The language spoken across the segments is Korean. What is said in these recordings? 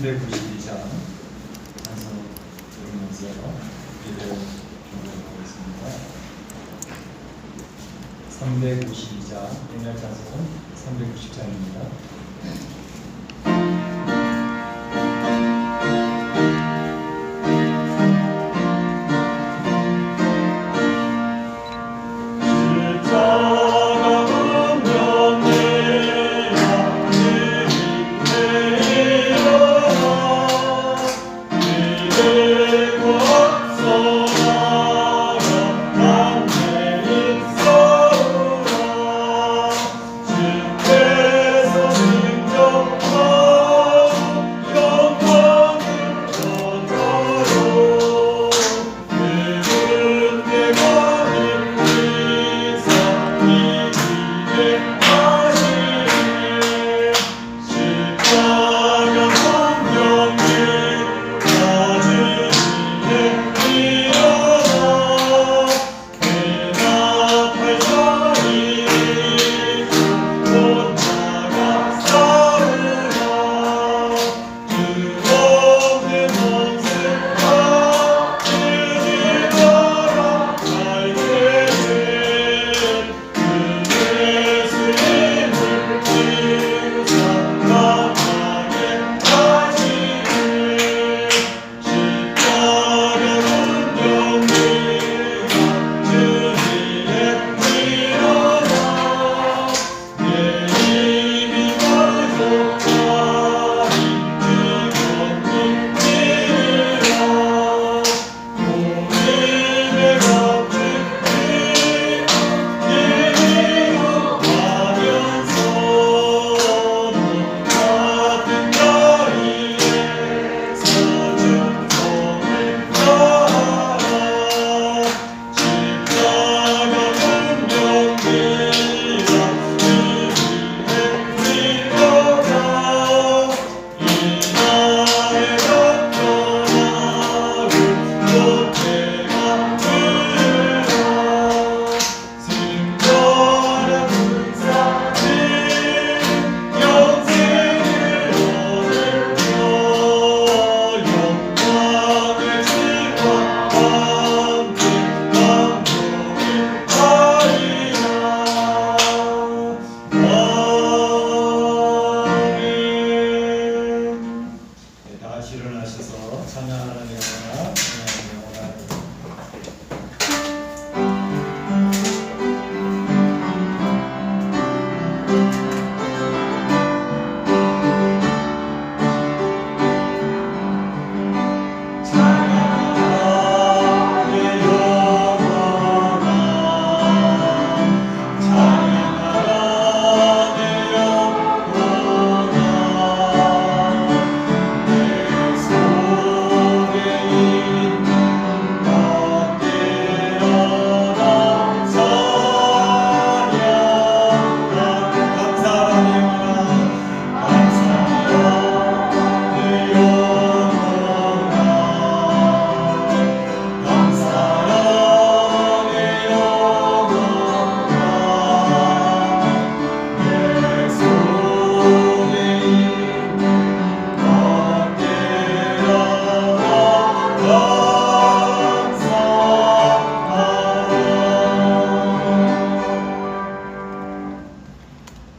392장 단서 들으면서 예배를 준비하겠습니다. 392장, 옛날 단서는 390장입니다.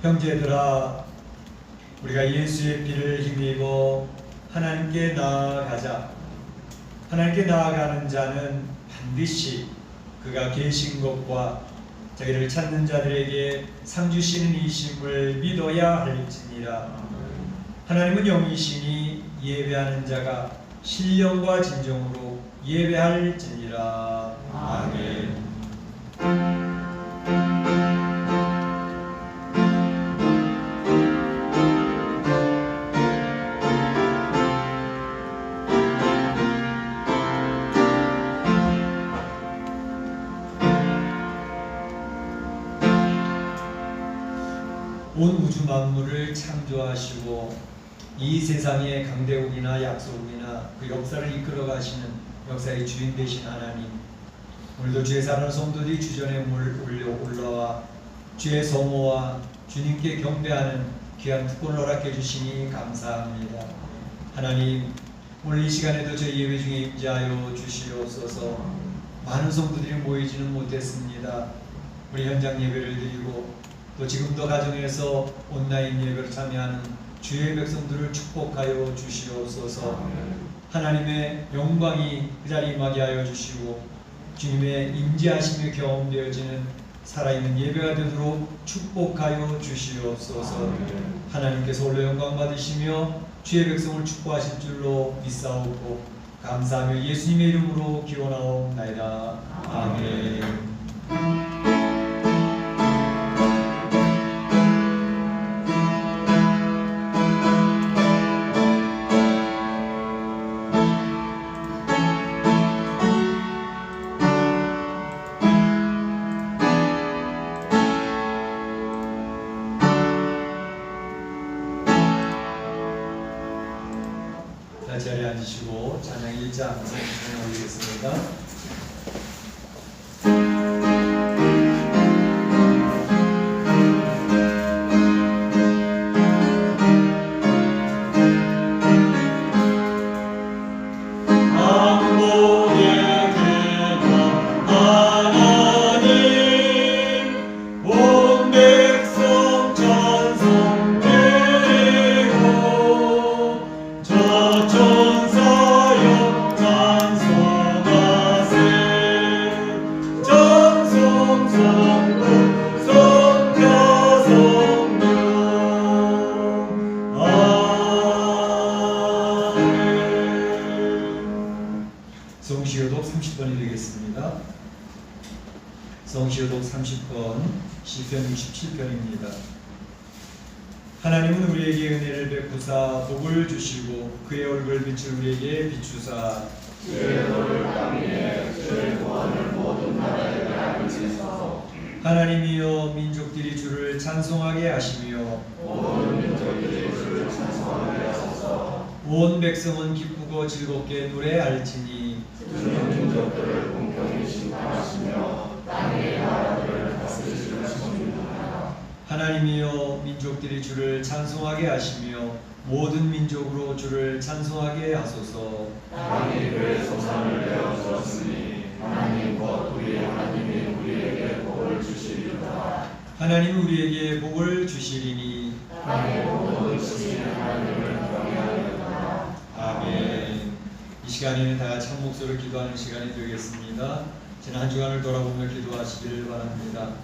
형제들아, 우리가 예수의 피를 힘입어 하나님께 나아가자. 하나님께 나아가는 자는 반드시 그가 계신 것과 자기를 찾는 자들에게 상 주시는 이심을 믿어야 할지니라. 하나님은 영이시니 예배하는 자가 신령과 진정으로 예배할지니라. 아멘. 온 우주 만물을 창조하시고 이 세상의 강대국이나 약소국이나 그 역사를 이끌어 가시는 역사의 주인 되신 하나님, 오늘도 주의 사랑하는 성도들이 주전에 올라와 주의 성호와 주님께 경배하는 귀한 특권을 허락해 주시니 감사합니다. 하나님, 오늘 이 시간에도 저희 예배 중에 임재하여 주시옵소서. 많은 성도들이 모이지는 못했습니다. 우리 현장 예배를 드리고 또 지금도 가정에서 온라인 예배를 참여하는 주의 백성들을 축복하여 주시옵소서. 하나님의 영광이 그 자리에 임하게 하여 주시고 주님의 임재하심이 경험되어지는 살아있는 예배가 되도록 축복하여 주시옵소서. 하나님께서 홀로 영광 받으시며 주의 백성을 축복하실 줄로 믿사오고 감사하며 예수님의 이름으로 기원하옵나이다. 아멘. 자리에 앉으시고 찬양 1장 찬양 올리겠습니다. 성시효독 30번이 되겠습니다. 성시효독 30번 시편 67편입니다. 하나님은 우리에게 은혜를 베푸사 복을 주시고 그의 얼굴 빛을 우리에게 비추사 주의 너를 땅에 주의 구원을 모든 나라에 알리소서. 하나님이여 민족들이 주를 찬송하게 하시며 모든 민족들이 주를 찬송하게 하소서. 온 백성은 기쁘고 즐겁게 노래할지니 주는 민족들을 공평히 심판하시며 땅의 나라들을 다스리시는 주님이라. 하나님이여 민족들이 주를 찬송하게 하시며 모든 민족으로 주를 찬송하게 하소서. 땅이 그의 소산을 내어 주었으니 하나님 곧 우리의 하나님이 우리에게 복을 주시리로다. 하나님 우리에게 복을 주시리니 땅의 복을 주시는 하나님을 경외하리로다. 아멘. 이 시간에는 다 같이 한 목소리로 기도하는 시간이 되겠습니다. 지난 한 주간을 돌아보며 기도하시길 바랍니다.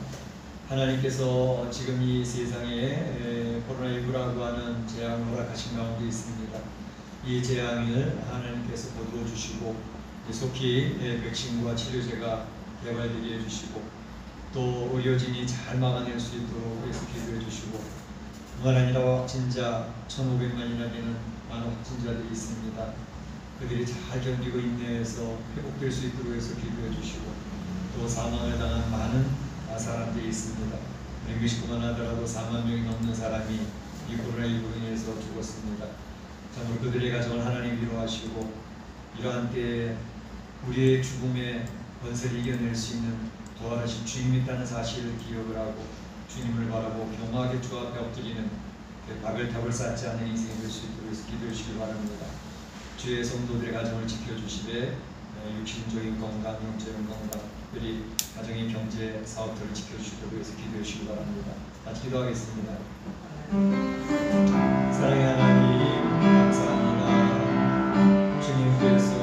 하나님께서 지금 이 세상에 코로나19라고 하는 재앙을 허락하신 가운데 있습니다. 이 재앙을 하나님께서 거두어 주시고 속히 백신과 치료제가 개발되게 해주시고 또 의료진이 잘 막아낼 수 있도록 해서 기도해 주시고 뿐만 아니라 확진자 1,500만이나 되는 많은 확진자들이 있습니다. 그들이 잘 견디고 인내해서 회복될 수 있도록 해서 기도해 주시고 또 사망을 당한 많은 사람들이 있습니다. 멕시코만 하더라도 4만 명이 넘는 사람이 이 코로나19로 인해서 죽었습니다. 참으로 그들의 가정을 하나님 위로하시고 이러한 때에 우리의 죽음의 권세를 이겨낼 수 있는 부활하신 주님이 있다는 사실을 기억을 하고 주님을 바라보고 겸허하게 주 앞에 엎드리는 바벨탑을 쌓지 않는 인생이 될 수 있도록 해서 기도해 주시기 바랍니다. 주의 성도들의 가정을 지켜주시되 육신적인 건강, 영적인 건강, 그리 가정의 경제, 사업들을 지켜주시도록 해서 기도해 주시기 바랍니다. 같이 기도하겠습니다. 사랑의 하나님 감사합니다. 주님께서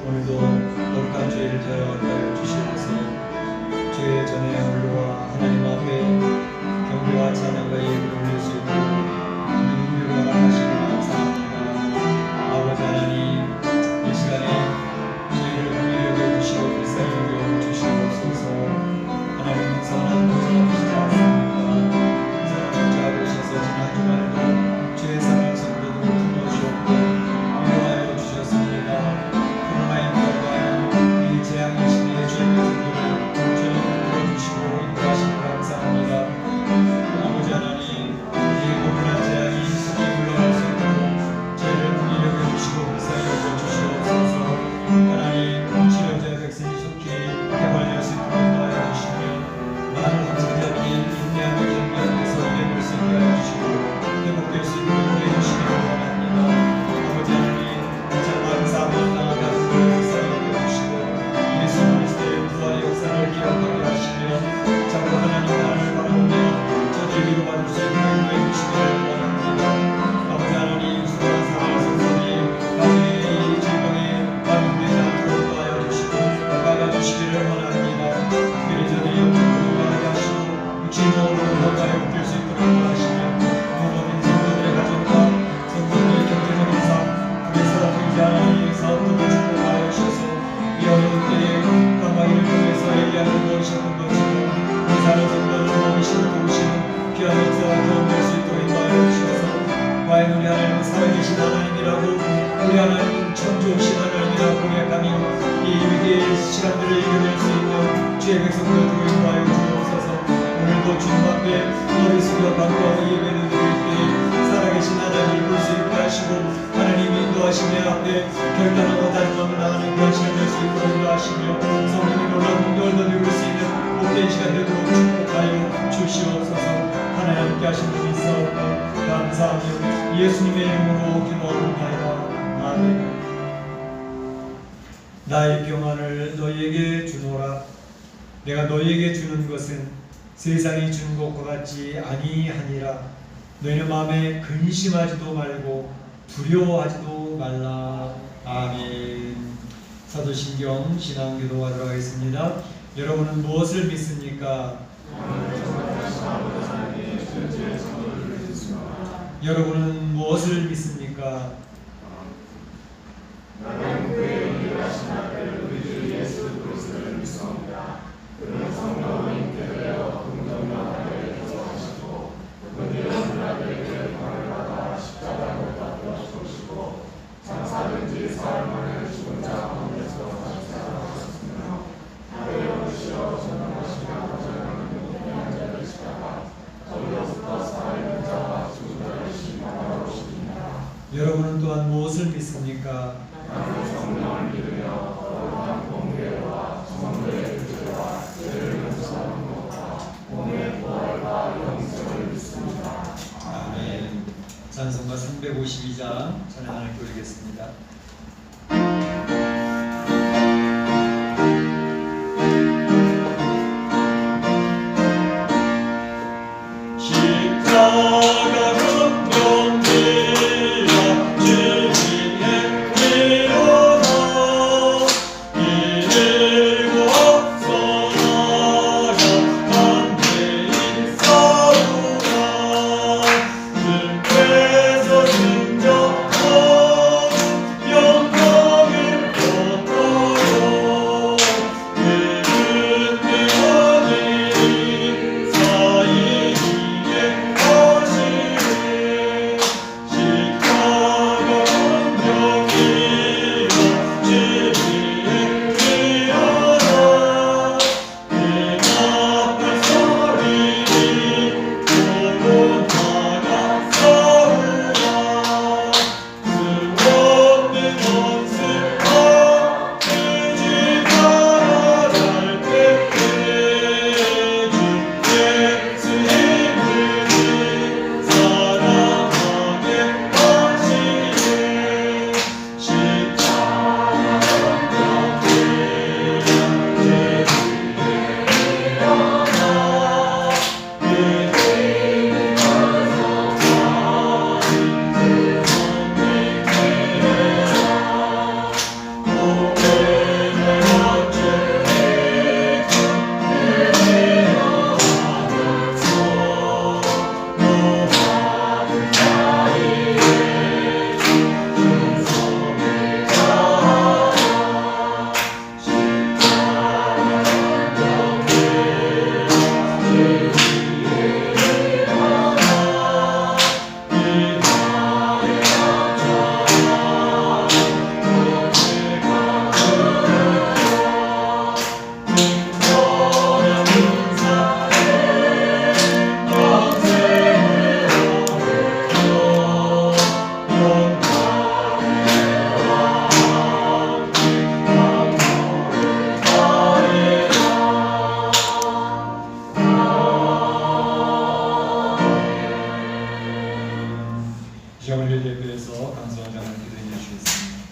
오늘도 거룩한 죄를 저하여 주시면서 죄의 전에 올라와 하나님 앞에 경배와 찬양과 예배를 올릴 수 있도록 은혜를 허락하시니 감사합니다. 아버지 하나님 이 시간에 저희를 긍휼히 여겨주시고 불쌍히 여겨주시옵소서. 하나님 선한 분이시지 않습니까? 선한 분자 되셔서 지난 주간에도 죄의 삶을 성도들을 품어주셨고 위로하여 주셨습니다. 코로나19라고 하는 이 재앙의 시대에 주의 백성들을 주님 풀어주시고 우리 하나님 창조하신 하나님이라 고백하며 이 위기의 시간들을 이겨낼 수 있는 주의 백성들을 인도하여 주옵소서. 오늘도 주님 앞에 머리 숙여 감사하고 예배를 드릴 때 살아계신 하나님을 볼 수 있게 하시고 하나님 인도하심의 앞에 결단하고 다짐하며 나가는 그런 시간 될 수 있도록 인도하시며 성령의 놀라운 능력을 누릴 수 있는 복된 시간 되도록 축복하여 주시옵소서. 하나님 함께 하신 분이 있사옵고 감사하며 예수님의 이름으로 기도합니다. 아멘. 나의 평안을 너희에게 주노라. 내가 너희에게 주는 것은 세상이 주는 것과 같지 아니하니라. 너희는 마음에 근심하지도 말고 두려워하지도 말라. 아멘. 사도신경 신앙기도하도록 하겠습니다. 여러분은 무엇을 믿습니까? 여러분은 무엇을 믿습니까? 나는 그의 인도하신 앞에 우리 주 예수 그리스도를 믿습니다. 그는 성령으로 잉태되어 긍정과 하나님의 기도하시고 그분의 하나님에게 영광을 받아 십자가로 받들어 죽으시고 장사된 지 사흘 만에 죽은 자 가운데서 다시 살아나셨으며 하늘에 오르시어 전능하시며 거절하는 높은 앉아 계시다가 저기로부터 살아있는 자와 죽은 자를 심판하러 오시리라. 여러분은 또한 무엇을 믿습니까? 나는 성령을 믿으며 거룩한 공회와 성도의 교제와 죄를 용서하는 것과 몸의 부활과 영생을 믿습니다. 아멘. 찬송가 352장 찬양을 드리겠습니다. 시험을 대표해서 감사원장을 기도해 주시겠습니다.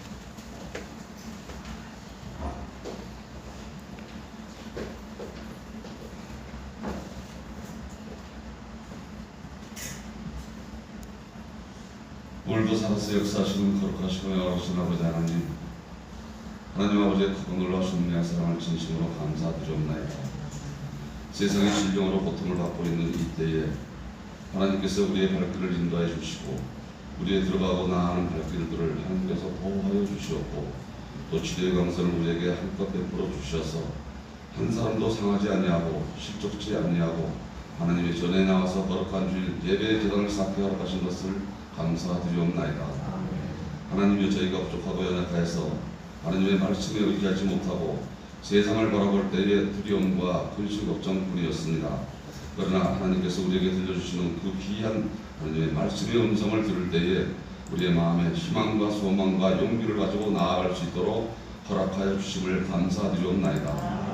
오늘도 살아서 역사하시는 거룩하시고 영원하신 아버지 하나님, 하나님 아버지의 크고 놀라우신 은혜와 사랑을 진심으로 감사드리옵나이다. 세상의 질병으로 고통을 받고 있는 이때에 하나님께서 우리의 발길을 인도해 주시고 우리의 들어가고 나아가는 발길들을 하나님께서 보호하여 주시었고 또 치료의 강선을 우리에게 한껏 베풀어 주셔서 한 사람도 상하지 아니하고 실족지 아니하고 하나님의 전에 나와서 거룩한 주일 예배의 재단을 쌓게 허락하신 것을 감사드리옵나이다. 하나님이여 저희가 부족하고 연약하여서 하나님의 말씀에 의지하지 못하고 세상을 바라볼 때의 두려움과 근심 걱정뿐이었습니다. 그러나 하나님께서 우리에게 들려주시는 그 귀한 하나님의 말씀의 음성을 들을 때에 우리의 마음에 희망과 소망과 용기를 가지고 나아갈 수 있도록 허락하여 주심을 감사드리옵나이다.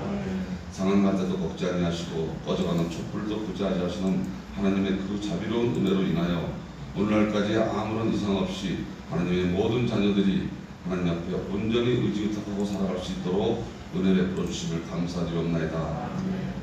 상한 가운데도 걷지 아니하시고 꺼져가는 촛불도 부지하지 하시는 하나님의 그 자비로운 은혜로 인하여 오늘날까지 아무런 이상 없이 하나님의 모든 자녀들이 하나님 앞에 온전히 의지의탁하고 살아갈 수 있도록 은혜 베풀어 주심을 감사드리옵나이다.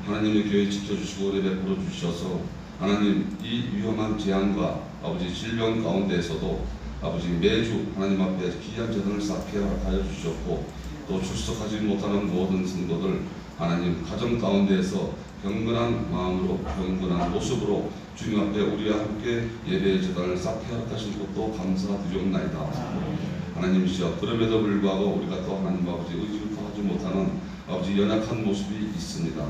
하나님의 교회 지켜주시고 은혜 베풀어 주셔서 하나님 이 위험한 재앙과 아버지 질병 가운데에서도 아버지 매주 하나님 앞에 귀한 재단을 쌓게 허락하여 주셨고 또 출석하지 못하는 모든 성도들 하나님 가정 가운데에서 경건한 마음으로 경건한 모습으로 주님 앞에 우리와 함께 예배의 재단을 쌓게 허락하신 것도 감사드리옵나이다. 하나님이시여 그럼에도 불구하고 우리가 또 하나님 아버지 의지부터 하지 못하는 아버지 연약한 모습이 있습니다.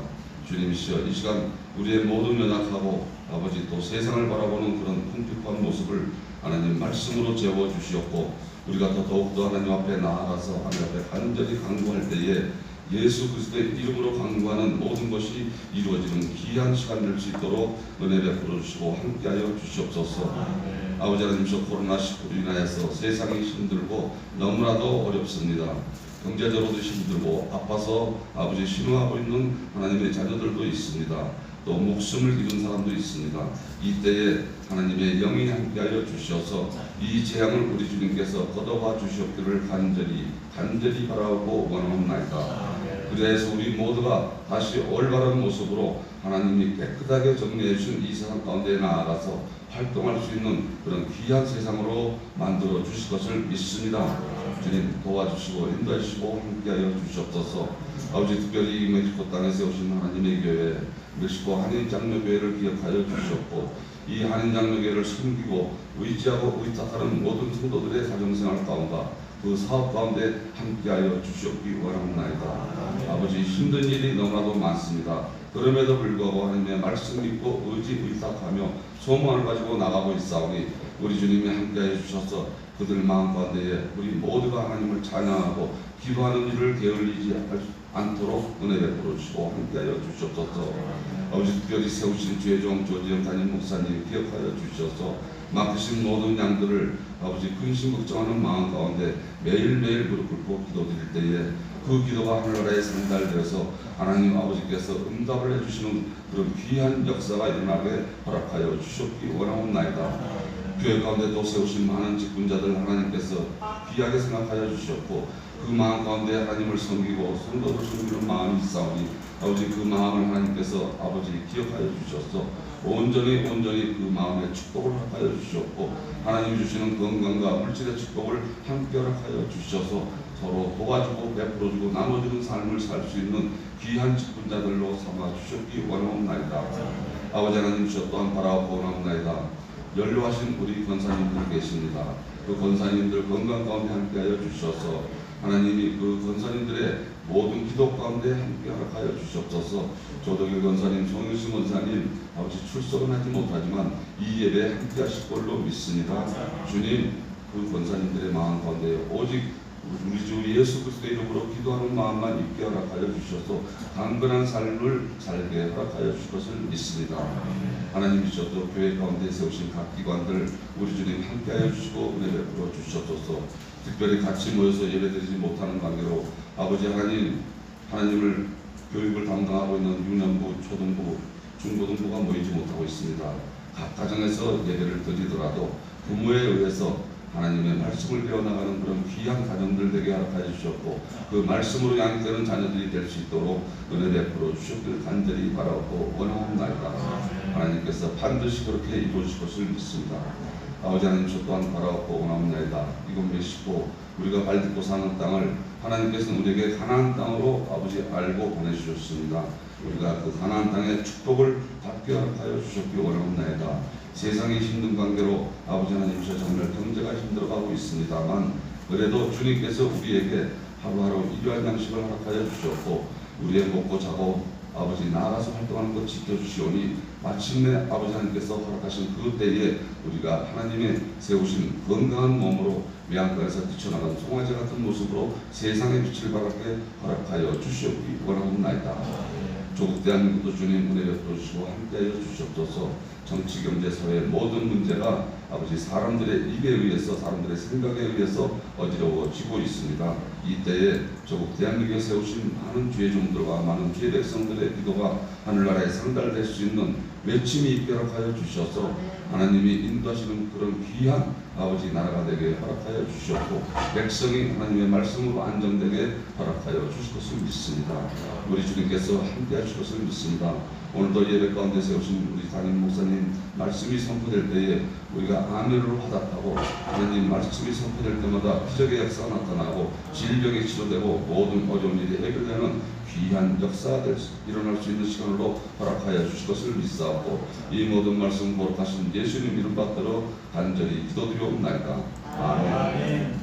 주님이시여 이 시간 우리의 모든 연약하고 아버지 또 세상을 바라보는 그런 궁핍한 모습을 하나님 말씀으로 재워주시었고 우리가 더욱더 하나님 앞에 나아가서 하나님 앞에 간절히 간구할 때에 예수 그리스도의 이름으로 간구하는 모든 것이 이루어지는 귀한 시간 될 수 있도록 은혜 베풀어 주시고 함께하여 주시옵소서. 아버지 하나님께서 코로나19로 인하여서 세상이 힘들고 너무나도 어렵습니다. 경제적으로도 힘들고 아파서 아버지 신음하고 있는 하나님의 자녀들도 있습니다. 또 목숨을 잃은 사람도 있습니다. 이때에 하나님의 영이 함께하여 주셔서 이 재앙을 우리 주님께서 걷어가 주시옵기를 간절히 바라고 원하옵나이다. 그래서 우리 모두가 다시 올바른 모습으로 하나님이 깨끗하게 정리해 주신 이 세상 가운데 나아가서 활동할 수 있는 그런 귀한 세상으로 만들어 주실 것을 믿습니다. 주님 도와주시고 인도하시고 함께하여 주시옵소서. 아버지 특별히 멕시코 땅에 세우신 하나님의 교회 멕시코 한인장로교회를 기억하여 주시옵고 이 한인장로교회를 섬기고 의지하고 의탁하는 모든 성도들의 가정생활 가운데 그 사업 가운데 함께하여 주시옵기 원합니다. 아버지 힘든 일이 너무나도 많습니다. 그럼에도 불구하고 하나님의 말씀 믿고 의지 의탁하며 소망을 가지고 나가고 있사오니 우리 주님이 함께하여 주셔서 그들 마음 가운데에 우리 모두가 하나님을 찬양하고 기도하는 일을 게을리지 않도록 은혜 베풀어 주시고 함께하여 주시옵소서. 아버지 특별히 세우신 주의 종 조지영 담임 목사님 기억하여 주셔서 맡으신 모든 양들을 아버지 근심 걱정하는 마음 가운데 매일매일 무릎 꿇고 기도드릴 때에 그 기도가 하늘나라에 상달되어서 하나님 아버지께서 응답을 해주시는 그런 귀한 역사가 일어나게 허락하여 주시옵기 원하옵나이다. 교회 가운데도 세우신 많은 직분자들 하나님께서 귀하게 생각하여 주셨고 그 마음 가운데 하나님을 섬기고 성도를 섬기는 마음이 있사오니 아버지 그 마음을 하나님께서 아버지 기억하여 주셔서 온전히 그 마음의 축복을 허락하여 주셨고 하나님이 주시는 건강과 물질의 축복을 함께 허락하여 주셔서 서로 도와주고 베풀어주고 나눠주는 삶을 살 수 있는 귀한 직분자들로 삼아 주셨기 원하옵나이다. 아버지 하나님 저 또한 바라옵고 원하옵나이다. 연로하신 우리 권사님들 계십니다. 그 권사님들 건강 가운데 함께하여 주셔서 하나님이 그 권사님들의 모든 기도 가운데 함께 허락하여 주시옵소서. 조덕일 권사님, 송일수 권사님 아버지 출석은 하지 못하지만 이 예배에 함께 하실 걸로 믿습니다. 주님 그 권사님들의 마음 가운데 오직 우리 주 예수 그리스도의 이름으로 기도하는 마음만 있게 허락하여 주셔서 강건한 삶을 살게 허락하여 주실 것을 믿습니다. 하나님이셔도 교회 가운데 세우신 각 기관들 우리 주님 함께하여 주시고 은혜 베풀어 주시옵소서. 특별히 같이 모여서 예배드리지 못하는 관계로 아버지 하나님을 교육을 담당하고 있는 유년부, 초등부, 중고등부가 모이지 못하고 있습니다. 각 가정에서 예배를 드리더라도 부모에 의해서 하나님의 말씀을 배워나가는 그런 귀한 가정들 되게 허락하여 주셨고 그 말씀으로 양육되는 자녀들이 될 수 있도록 은혜 베풀어 주셨기를 간절히 바라고 원하옵나이다. 하나님께서 반드시 그렇게 이루어질 것을 믿습니다. 아버지 하나님 저 또한 바라옵고 원하옵나이다. 이곳 멕시코 우리가 발딛고 사는 땅을 하나님께서는 우리에게 가나안 땅으로 아버지 알고 보내주셨습니다. 우리가 그 가나안 땅의 축복을 받게 허락하여 주셨기 원하옵나이다. 세상의 힘든 관계로 아버지 하나님 저 정말 경제가 힘들어가고 있습니다만 그래도 주님께서 우리에게 하루하루 일용할 양식을 허락하여 주셨고 우리의 먹고 자고 아버지 나아가서 활동하는 것 지켜주시오니 마침내 아버지 하나님께서 허락하신 그 때에 우리가 하나님의 세우신 건강한 몸으로 외양간에서 뛰쳐나간 송아지 같은 모습으로 세상의 빛을 발하게 허락하여 주시옵기 원하옵나이다. 조국 대한민국도 주님 은혜 베풀어 주시고 함께하여 주시옵소서. 정치, 경제, 사회 모든 문제가 아버지 사람들의 입에 의해서 사람들의 생각에 의해서 어지러워지고 있습니다. 이때에 조국 대한민국에 세우신 많은 주의 종들과 많은 주의 백성들의 기도가 하늘나라에 상달될 수 있는 외침이 있게 허락하여 주셔서 하나님이 인도하시는 그런 귀한 아버지 나라가 되게 허락하여 주시옵고 백성이 하나님의 말씀으로 안정되게 허락하여 주실 것을 믿습니다. 우리 주님께서 함께 하실 것을 믿습니다. 오늘도 예배 가운데 세우신 우리 담임 목사님 말씀이 선포될 때에 우리가 아멘으로 화답하고 하나님 말씀이 선포될 때마다 기적의 역사가 나타나고 질병이 치료되고 모든 어려운 일이 해결되는 귀한 역사가 일어날 수 있는 시간으로 허락하여 주실 것을 믿사옵고 이 모든 말씀 거룩하신 예수님 이름 받들어 간절히 기도드리옵나이다. 아멘.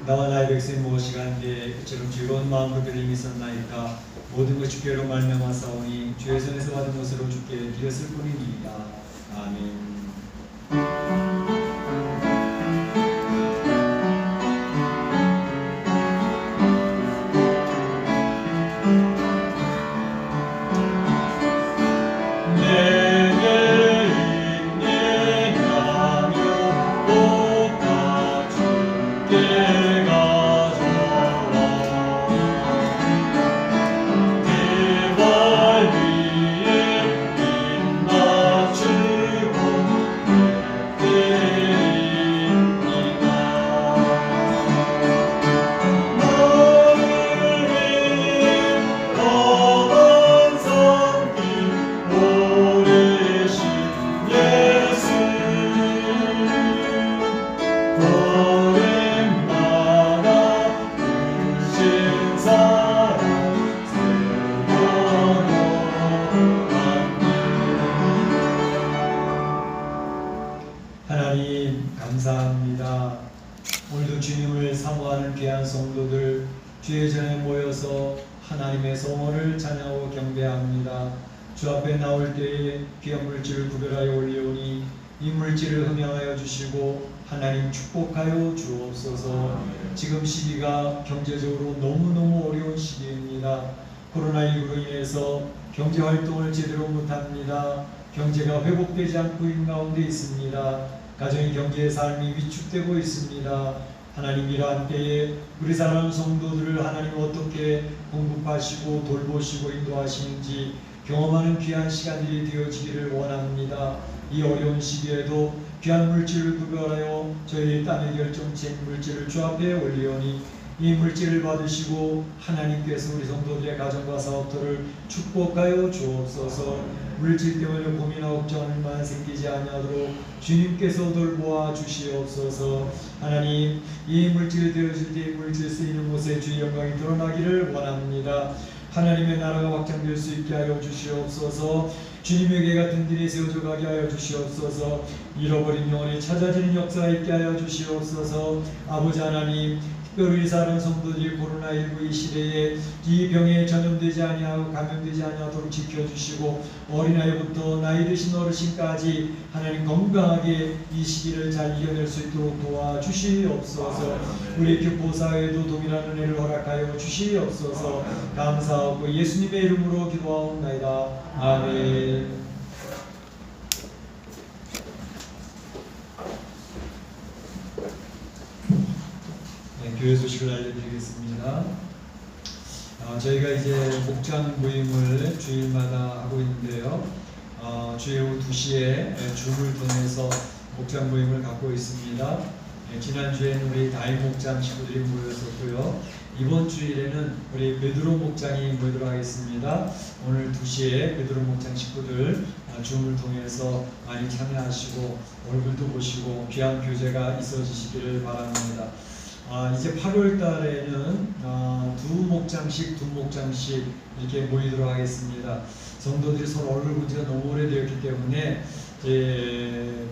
나와 나의 백성이 무엇이 간데 그처럼 즐거운 마음으로 드림이 있었나이까 모든 것 주께로 말미암았사오니 주의 손에서 받은 것으로 주께 드렸을 뿐이니이다. 아멘. 하나님 감사합니다. 오늘도 주님을 사모하는 귀한 성도들 주의 전에 모여서 하나님의 성원을 찬양하고 경배합니다. 주 앞에 나올 때에 귀한 물질을 구별하여 올리오니 이 물질을 흠양하여 주시고 하나님 축복하여 주옵소서. 지금 시기가 경제적으로 너무너무 어려운 시기입니다. 코로나19로 인해서 경제활동을 제대로 못합니다. 경제가 회복되지 않고 있는 가운데 있습니다. 가정의 경제의 삶이 위축되고 있습니다. 하나님 이러한 때에 우리 사랑하는 성도들을 하나님 어떻게 공급하시고 돌보시고 인도하시는지 경험하는 귀한 시간들이 되어지기를 원합니다. 이 어려운 시기에도 귀한 물질을 구별하여 저희의 땀의 결정체인 물질을 주 앞에 올리오니 이 물질을 받으시고 하나님께서 우리 성도들의 가정과 사업들을 축복하여 주옵소서. 물질 때문에 고민하고 걱정만 생기지 아니하도록 주님께서 돌보아 주시옵소서. 하나님 이 물질이 되어질 때 물질 쓰이는 곳에 주의 영광이 드러나기를 원합니다. 하나님의 나라가 확장될 수 있게 하여 주시옵소서. 주님에게 같은 길이 세워져 가게 하여 주시옵소서. 잃어버린 영혼이 찾아지는 역사가 있게 하여 주시옵소서. 아버지 하나님 특별히 사는 성도들이 코로나19 이 시대에 이 병에 전염되지 아니하고 감염되지 아니하도록 지켜주시고 어린아이부터 나이 드신 어르신까지 하나님 건강하게 이 시기를 잘 이겨낼 수 있도록 도와주시옵소서. 우리 교포사회에도 동일한 은혜를 허락하여 주시옵소서. 감사하고 예수님의 이름으로 기도하옵나이다. 아멘. 교회 소식을 알려드리겠습니다. 저희가 이제 목장 모임을 주일마다 하고 있는데요. 주일 오후 2시에 줌을 통해서 목장 모임을 갖고 있습니다. 지난주에는 우리 다임 목장 식구들이 모였었고요. 이번 주일에는 우리 베드로 목장이 모이도록 하겠습니다. 오늘 2시에 베드로 목장 식구들 줌을 통해서 많이 참여하시고 얼굴도 보시고 귀한 교제가 있어지시기를 바랍니다. 이제 8월 달에는 두 목장씩 이렇게 모이도록 하겠습니다. 성도들이 서로 얼굴 본 지가 너무 오래되었기 때문에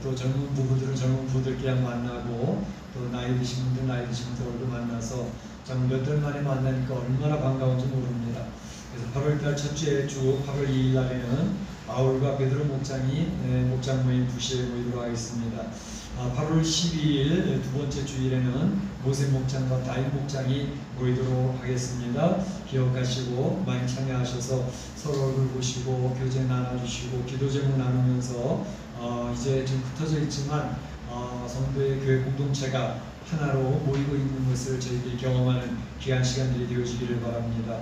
또 젊은 부부들은 젊은 부부들끼리 만나고 또 나이 드신 분들 나이 드신 분들 만나서 참 몇 달 만에 만나니까 얼마나 반가운지 모릅니다. 그래서 8월달 첫째 주 8월 2일 날에는 바울과 베드로 목장이 목장 모임 부시에 모이도록 하겠습니다. 8월 12일 두 번째 주일에는 모세 목장과 다윗 목장이 모이도록 하겠습니다. 기억하시고 많이 참여하셔서 서로 얼굴 보시고 교제 나눠주시고 기도 제목 나누면서 이제 좀 흩어져 있지만 성도의 교회 공동체가 하나로 모이고 있는 것을 저희들이 경험하는 귀한 시간들이 되어지기를 바랍니다.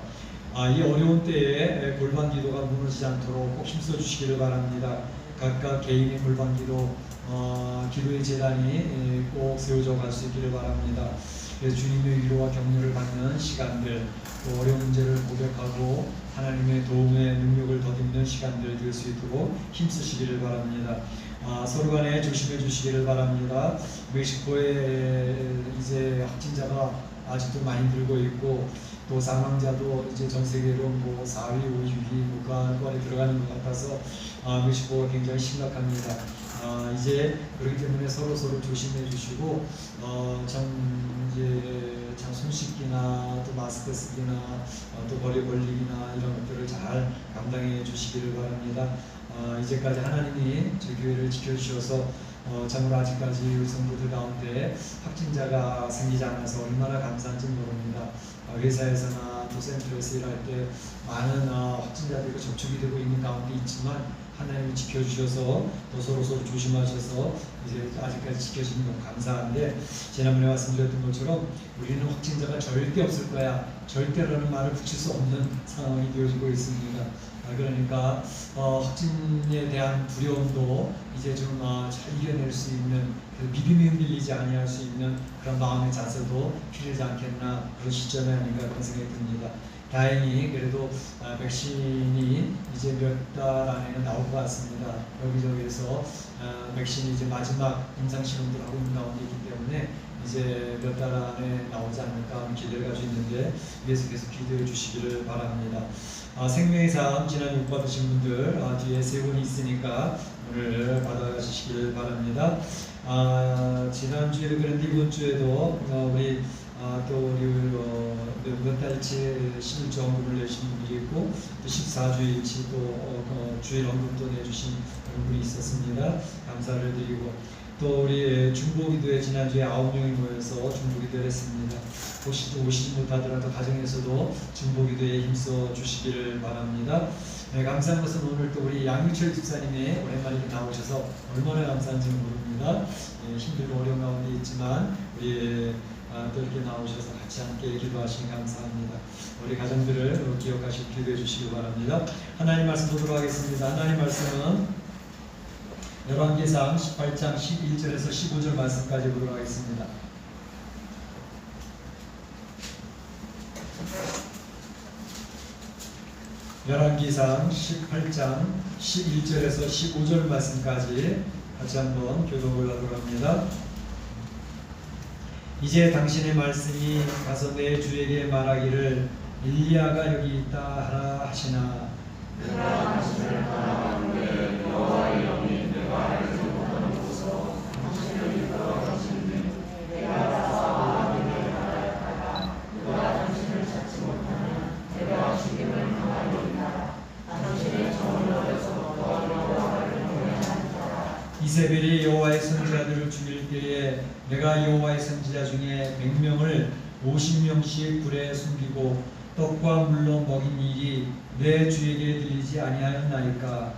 이 어려운 때에 골방 기도가 무너지지 않도록 꼭 힘써 주시기를 바랍니다. 각각 개인의 골방 기도, 기도의 재단이 꼭 세워져 갈 수 있기를 바랍니다. 그래서 주님의 위로와 격려를 받는 시간들, 또 어려운 문제를 고백하고 하나님의 도움의 능력을 덧입는 시간들 될 수 있도록 힘쓰시기를 바랍니다. 서로 간에 조심해 주시기를 바랍니다. 멕시코에 이제 확진자가 아직도 많이 늘고 있고 또 사망자도 이제 전 세계로 4위, 5위 국가권에 들어가는 것 같아서 멕시코가 굉장히 심각합니다. 이제 그렇기 때문에 서로 조심해 주시고 참 손 씻기나 또 마스크 쓰기나 또 거리 벌리기나 이런 것들을 잘 감당해 주시기를 바랍니다. 이제까지 하나님이 저희 교회를 지켜주셔서 참으로 아직까지 우리 성도들 가운데 확진자가 생기지 않아서 얼마나 감사한지 모릅니다. 회사에서나 또 센터에서 일할 때 많은 확진자들과 접촉이 되고 있는 가운데 있지만 하나님이 지켜주셔서 또 서로 조심하셔서 이제 아직까지 지켜주는 건 감사한데 지난번에 말씀드렸던 것처럼 우리는 확진자가 절대 없을 거야 절대라는 말을 붙일 수 없는 상황이 되어지고 있습니다. 그러니까 확진에 대한 두려움도 이제 좀 잘 이겨낼 수 있는 믿음이 흔들리지 아니할 수 있는 그런 마음의 자세도 필요하지 않겠나 그런 시점이 아닌가 그런 생각이 듭니다. 다행히 그래도 백신이 이제 몇 달 안에는 나올 것 같습니다. 여기저기에서 백신이 이제 마지막 임상 실험들 하고 있는 가운데 있기 때문에 이제 몇 달 안에 나오지 않을까 하는 기대를 가지고 있는데 위에서 계속 기도해 주시기를 바랍니다. 생명의 삶 지난 못 받으신 분들 뒤에 세 분이 있으니까 오늘 받아가시기를 바랍니다. 지난주에도 그런데 이번 주에도 우리 또 우리 몇 달치 11주 헌금을 내신 분이 있고 또 14주일치 또 주일 헌금도 내주신 그런 분이 있었습니다. 감사를 드리고 또 우리 중보기도회 지난주에 9명이 모여서 중보기도를 했습니다. 오시지 못하더라도 가정에서도 중보기도에 힘써 주시기를 바랍니다. 네, 감사한 것은 오늘 또 우리 양유철 집사님이 오랜만에 나오셔서 얼마나 감사한지는 모릅니다. 힘들고 어려운 가운데 있지만 우리 또 이렇게 나오셔서 같이 함께 기도하시니 감사합니다. 우리 가정들을 기억하시고 기도해 주시기 바랍니다. 하나님 말씀 보도록 하겠습니다. 하나님 말씀은 열왕기상 18장 11절에서 15절 말씀까지 보도록 하겠습니다. 열왕기상 18장 11절에서 15절 말씀까지 같이 한번 교독을 하도록 합니다. 이제 당신의 말씀이 가서 내 주에게 말하기를 엘리야가 여기 있다 하라 하시나 내가 당신을 바라봤는데 여호와의 영이 내가 알지 못하는 곳으로 당신을 이끌어 가시니 내가 가서 아버지를 바라다가 누가 당신을 찾지 못하면 내가 죽임을 당하리이다. 당신의 정을 어려서부터 여호와를 경외하니라. 이세벨이 여호와의 선지자들을 죽일 때에 내가 여호와의 선지자 중에 100명을 50명씩 불에 숨기고 떡과 물로 먹인 일이 내 주에게 들리지 아니하였나이까.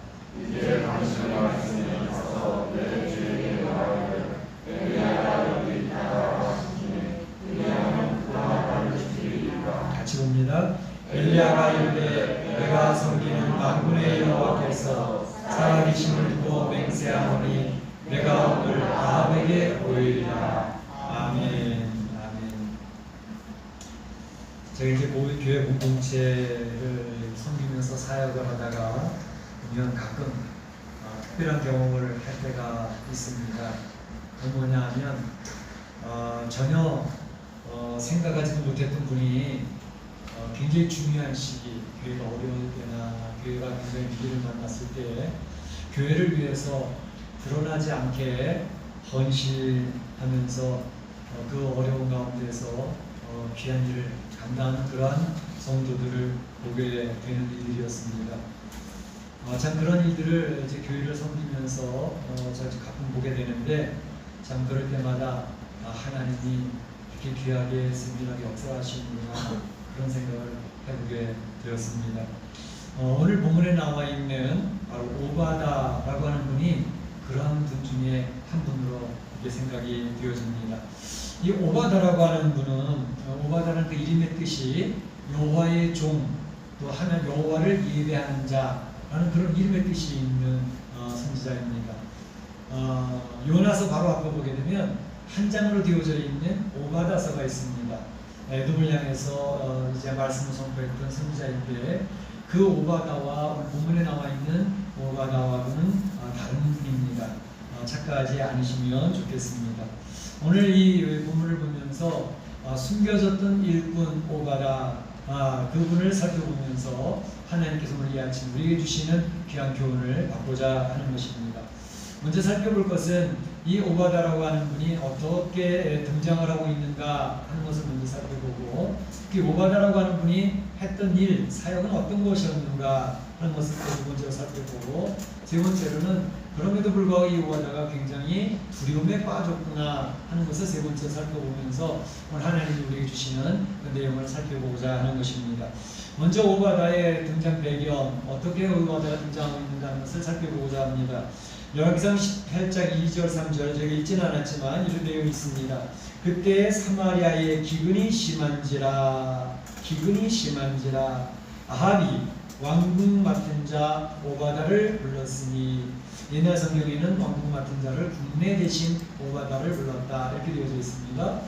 이제 당신의 말씀이 가서 내 주에게 말하기를 엘리야가 여기 있다 하시니 엘리야는 그와 나를 죽이리이까. 같이 봅니다. 엘리야가 이르되 내가 섬기는 만군의 여호와께서 살아계심을 두고 맹세하노니 내가 오늘 아합에게 보이리라. 아멘. 제가 이제 교회 공동체를 섬기면서 사역을 하다가 보면 가끔 특별한 경험을 할 때가 있습니다. 그 뭐냐 하면 전혀 생각하지도 못했던 분이 굉장히 중요한 시기, 교회가 어려울 때나 교회가 굉장히 위기를 만났을 때 교회를 위해서 드러나지 않게 헌신하면서 그 어려운 가운데서 귀한 일을 감당하는 그러한 성도들을 보게 되는 일들이었습니다. 참 그런 일들을 이제 교회를 섬기면서 가끔 보게 되는데 참 그럴 때마다 하나님이 이렇게 귀하게 승진하게 역사하시는구나 그런 생각을 해보게 되었습니다. 오늘 본문에 나와 있는 바로 오바다라고 하는 분이 그러한 분 중에 한 분으로 이렇게 생각이 되어집니다. 이 오바다라고 하는 분은 오바다는 그 이름의 뜻이 여호와의 종, 또 하나 여호와를 예배하는 자라는 그런 이름의 뜻이 있는 선지자입니다. 요나서 바로 앞에 보게 되면 한 장으로 되어져 있는 오바다서가 있습니다. 에돔을 향해서 이제 말씀을 선포했던 선지자인데 그 오바다와 본문에 나와 있는 오바다와는 다른 분입니다. 착각하지 않으시면 좋겠습니다. 오늘 이 본문을 보면서 숨겨졌던 일꾼 오바다 그분을 살펴보면서 하나님께서 오늘 이 아침 우리에게 주시는 귀한 교훈을 받고자 하는 것입니다. 먼저 살펴볼 것은 이 오바다라고 하는 분이 어떻게 등장을 하고 있는가 하는 것을 먼저 살펴보고 이 오바다라고 하는 분이 했던 일, 사역은 어떤 것이었는가 하는 것을 두 번째로 살펴보고 세 번째로는 그럼에도 불구하고 이 오바다가 굉장히 두려움에 빠졌구나 하는 것을 세 번째로 살펴보면서 오늘 하나님이 우리에게 주시는 그 내용을 살펴보고자 하는 것입니다. 먼저 오바다의 등장 배경, 어떻게 오바다가 등장하고 있는가 하는 것을 살펴보고자 합니다. 열왕기상 18장 2절 3절 제가 읽지는 않았지만 이런 내용이 있습니다. 그때 사마리아의 기근이 심한지라 아합이 왕궁 맡은 자 오바다를 불렀으니 옛날 성경에는 왕궁 맡은 자를 국내 대신 오바다를 불렀다 이렇게 되어져 있습니다.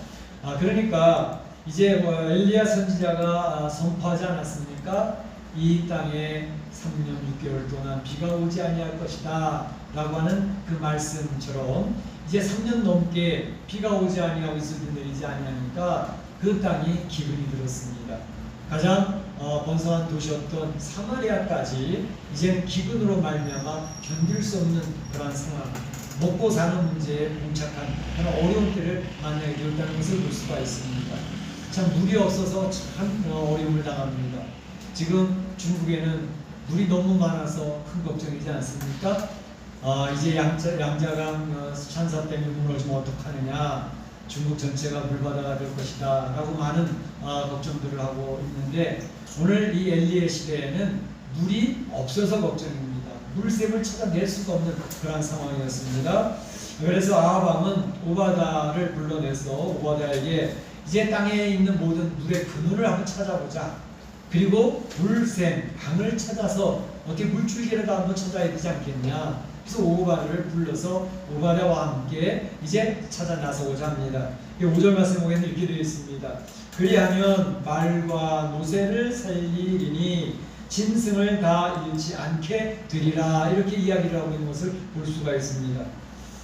그러니까 이제 엘리야 선지자가 선포하지 않았습니까? 이 땅에 3년 6개월 동안 비가 오지 아니할 것이다 라고 하는 그 말씀처럼 이제 3년 넘게 비가 오지 아니하고 있을 때 내리지 아니하니까 그 땅이 기근이 들었습니다. 가장 번성한 도시였던 사마리아까지 이제 기근으로 말미암아 견딜 수 없는 그러한 상황, 먹고 사는 문제에 봉착한 그런 어려운 때를 만나게 되었다는 것을 볼 수가 있습니다. 참 물이 없어서 참 어려움을 당합니다. 지금 중국에는 물이 너무 많아서 큰 걱정이지 않습니까? 이제 양자강 찬사 때문에 무너지면 어떡하느냐, 중국 전체가 물바다가 될 것이다 라고 많은 걱정들을 하고 있는데 오늘 이 엘리의 시대에는 물이 없어서 걱정입니다. 물샘을 찾아낼 수가 없는 그런 상황이었습니다. 그래서 아합 왕은 오바다를 불러내서 오바다에게 이제 땅에 있는 모든 물의 근원을 한번 찾아보자. 그리고 물샘, 강을 찾아서 어떻게 물줄기라도 한번 찾아야 되지 않겠냐. 그래서 오바다를 불러서 오바다와 함께 이제 찾아 나서고자 합니다. 5절 말씀 보면 이렇게 되어 있습니다. 그리하면 말과 노새를 살리리니 짐승을 다 잃지 않게 되리라. 이렇게 이야기를 하고 있는 것을 볼 수가 있습니다.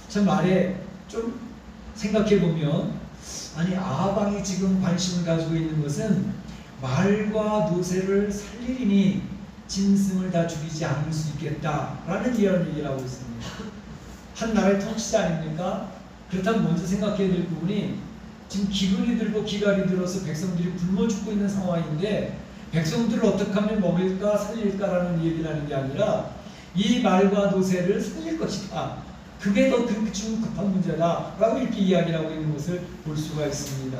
참 말에 좀 생각해 보면 아니 아합 왕이 지금 관심을 가지고 있는 것은 말과 노새를 살리리니 짐승을 다 죽이지 않을 수 있겠다라는 이런 얘기를 하고 있습니다. 한 나라의 통치자 아닙니까? 그렇다면 먼저 생각해야 될 부분이 지금 기근이 들고 기갈이 들어서 백성들이 굶어 죽고 있는 상황인데 백성들을 어떻게 하면 먹일까 살릴까라는 얘기를 하는 게 아니라 이 말과 노새를 살릴 것이다. 그게 더 지금 급한 문제다 라고 이렇게 이야기를 하고 있는 것을 볼 수가 있습니다.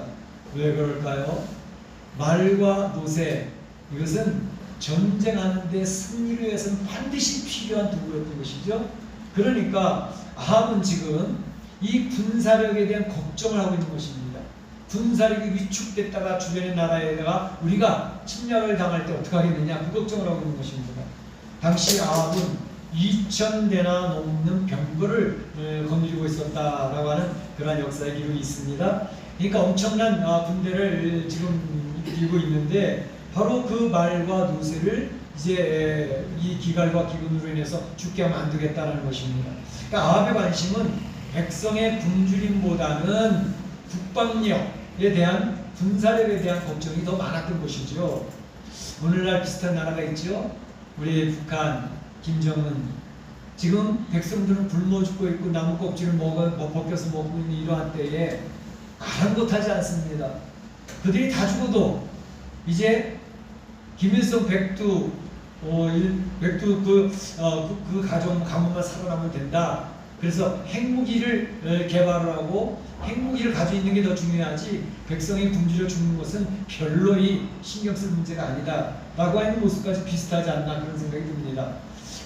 왜 그럴까요? 말과 노새, 이것은 전쟁하는 데 승리를 위해서는 반드시 필요한 도구였던 것이죠. 그러니까 아합은 지금 이 군사력에 대한 걱정을 하고 있는 것입니다. 군사력이 위축됐다가 주변의 나라에다가 우리가 침략을 당할 때 어떻게 하겠느냐 그 걱정을 하고 있는 것입니다. 당시 아합은 2000대나 넘는 병거를 거느리고 있었다라고 하는 그러한 역사의 기록이 있습니다. 그러니까 엄청난 군대를 지금 이끌고 있는데 바로 그 말과 노새를 이제 이 기갈과 기근으로 인해서 죽게 하면 안 되겠다는 것입니다. 그러니까 아합의 관심은 백성의 굶주림보다는 국방력에 대한 군사력에 대한 걱정이 더 많았던 것이죠. 오늘날 비슷한 나라가 있죠. 우리 북한 김정은 지금 백성들은 굶어 죽고 있고 나무 껍질을 벗겨서 먹고 있는 이러한 때에 아랑곳하지 않습니다. 그들이 다 죽어도 이제 김일성 백두 그 가문만 살아나면 된다. 그래서 핵무기를 개발을 하고 핵무기를 가지고 있는 게 더 중요하지 백성이 굶주려 죽는 것은 별로이 신경 쓸 문제가 아니다 라고 하는 모습까지 비슷하지 않나 그런 생각이 듭니다.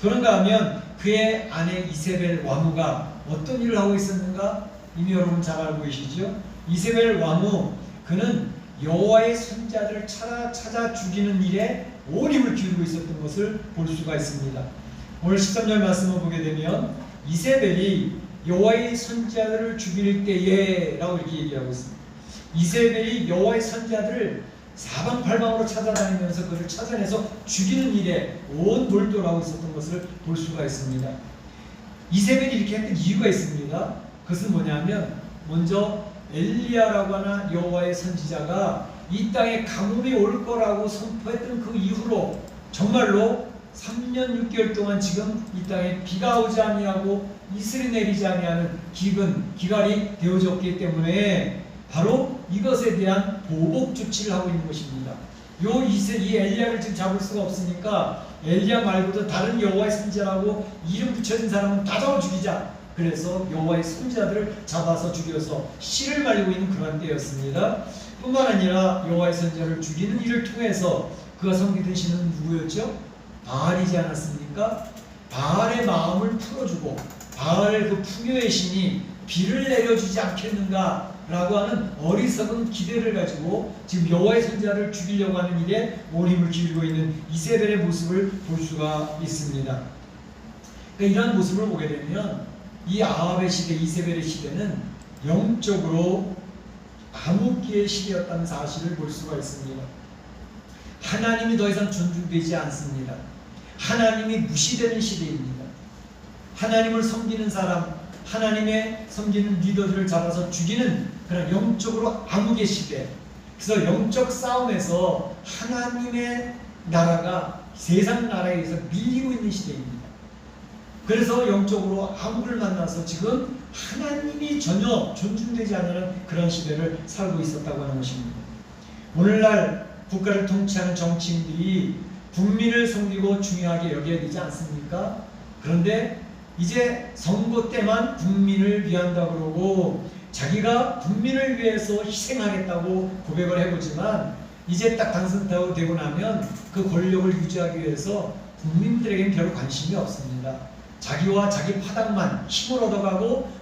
그런가 하면 그의 아내 이세벨 왕후가 어떤 일을 하고 있었는가 이미 여러분 잘 알고 계시죠? 이세벨 왕후 그는 여호와의 선자들을 찾아 죽이는 일에 온 힘을 기울이고 있었던 것을 볼 수가 있습니다. 오늘 13절 말씀을 보게 되면 이세벨이 여호와의 선자들을 죽일 때에 라고 이렇게 얘기하고 있습니다. 이세벨이 여호와의 선자들을 사방팔방으로 찾아다니면서 그를 찾아내서 죽이는 일에 온 몰두를 하고 있었던 것을 볼 수가 있습니다. 이세벨이 이렇게 했던 이유가 있습니다. 그것은 뭐냐면 먼저 엘리야라고 하는 여호와의 선지자가 이 땅에 가뭄이 올 거라고 선포했던 그 이후로 정말로 3년 6개월 동안 지금 이 땅에 비가 오지 아니하고 이슬이 내리지 아니하는 기간이 되어졌기 때문에 바로 이것에 대한 보복 조치를 하고 있는 것입니다. 이 엘리야를 지금 잡을 수가 없으니까 엘리야 말고도 다른 여호와의 선지자라고 이름 붙여진 사람은 다 잡아 죽이자. 그래서 여호와의 선지자들을 잡아서 죽여서 씨를 말리고 있는 그런 때였습니다. 뿐만 아니라 여호와의 선지자를 죽이는 일을 통해서 그가 섬기던 신은 누구였죠? 바알이지 않았습니까? 바알의 마음을 풀어주고 바알 그 풍요의 신이 비를 내려주지 않겠는가 라고 하는 어리석은 기대를 가지고 지금 여호와의 선지자를 죽이려고 하는 일에 온 힘을 기울이고 있는 이세벨의 모습을 볼 수가 있습니다. 그러니까 이런 모습을 보게 되면 이 아합의 시대, 이세벨의 시대는 영적으로 암흑기의 시대였다는 사실을 볼 수가 있습니다. 하나님이 더 이상 존중되지 않습니다. 하나님이 무시되는 시대입니다. 하나님을 섬기는 사람, 하나님의 섬기는 리더들을 잡아서 죽이는 그런 영적으로 암흑의 시대. 그래서 영적 싸움에서 하나님의 나라가 세상 나라에 의해서 밀리고 있는 시대입니다. 그래서 영적으로 암흑을 만나서 지금 하나님이 전혀 존중되지 않는 그런 시대를 살고 있었다고 하는 것입니다. 오늘날 국가를 통치하는 정치인들이 국민을 섬기고 중요하게 여겨야 되지 않습니까? 그런데 이제 선거 때만 국민을 위한다고 그러고 자기가 국민을 위해서 희생하겠다고 고백을 해보지만 이제 딱 당선되고 나면 그 권력을 유지하기 위해서 국민들에게는 별로 관심이 없습니다. 자기와 자기 파당만 힘을 얻어가고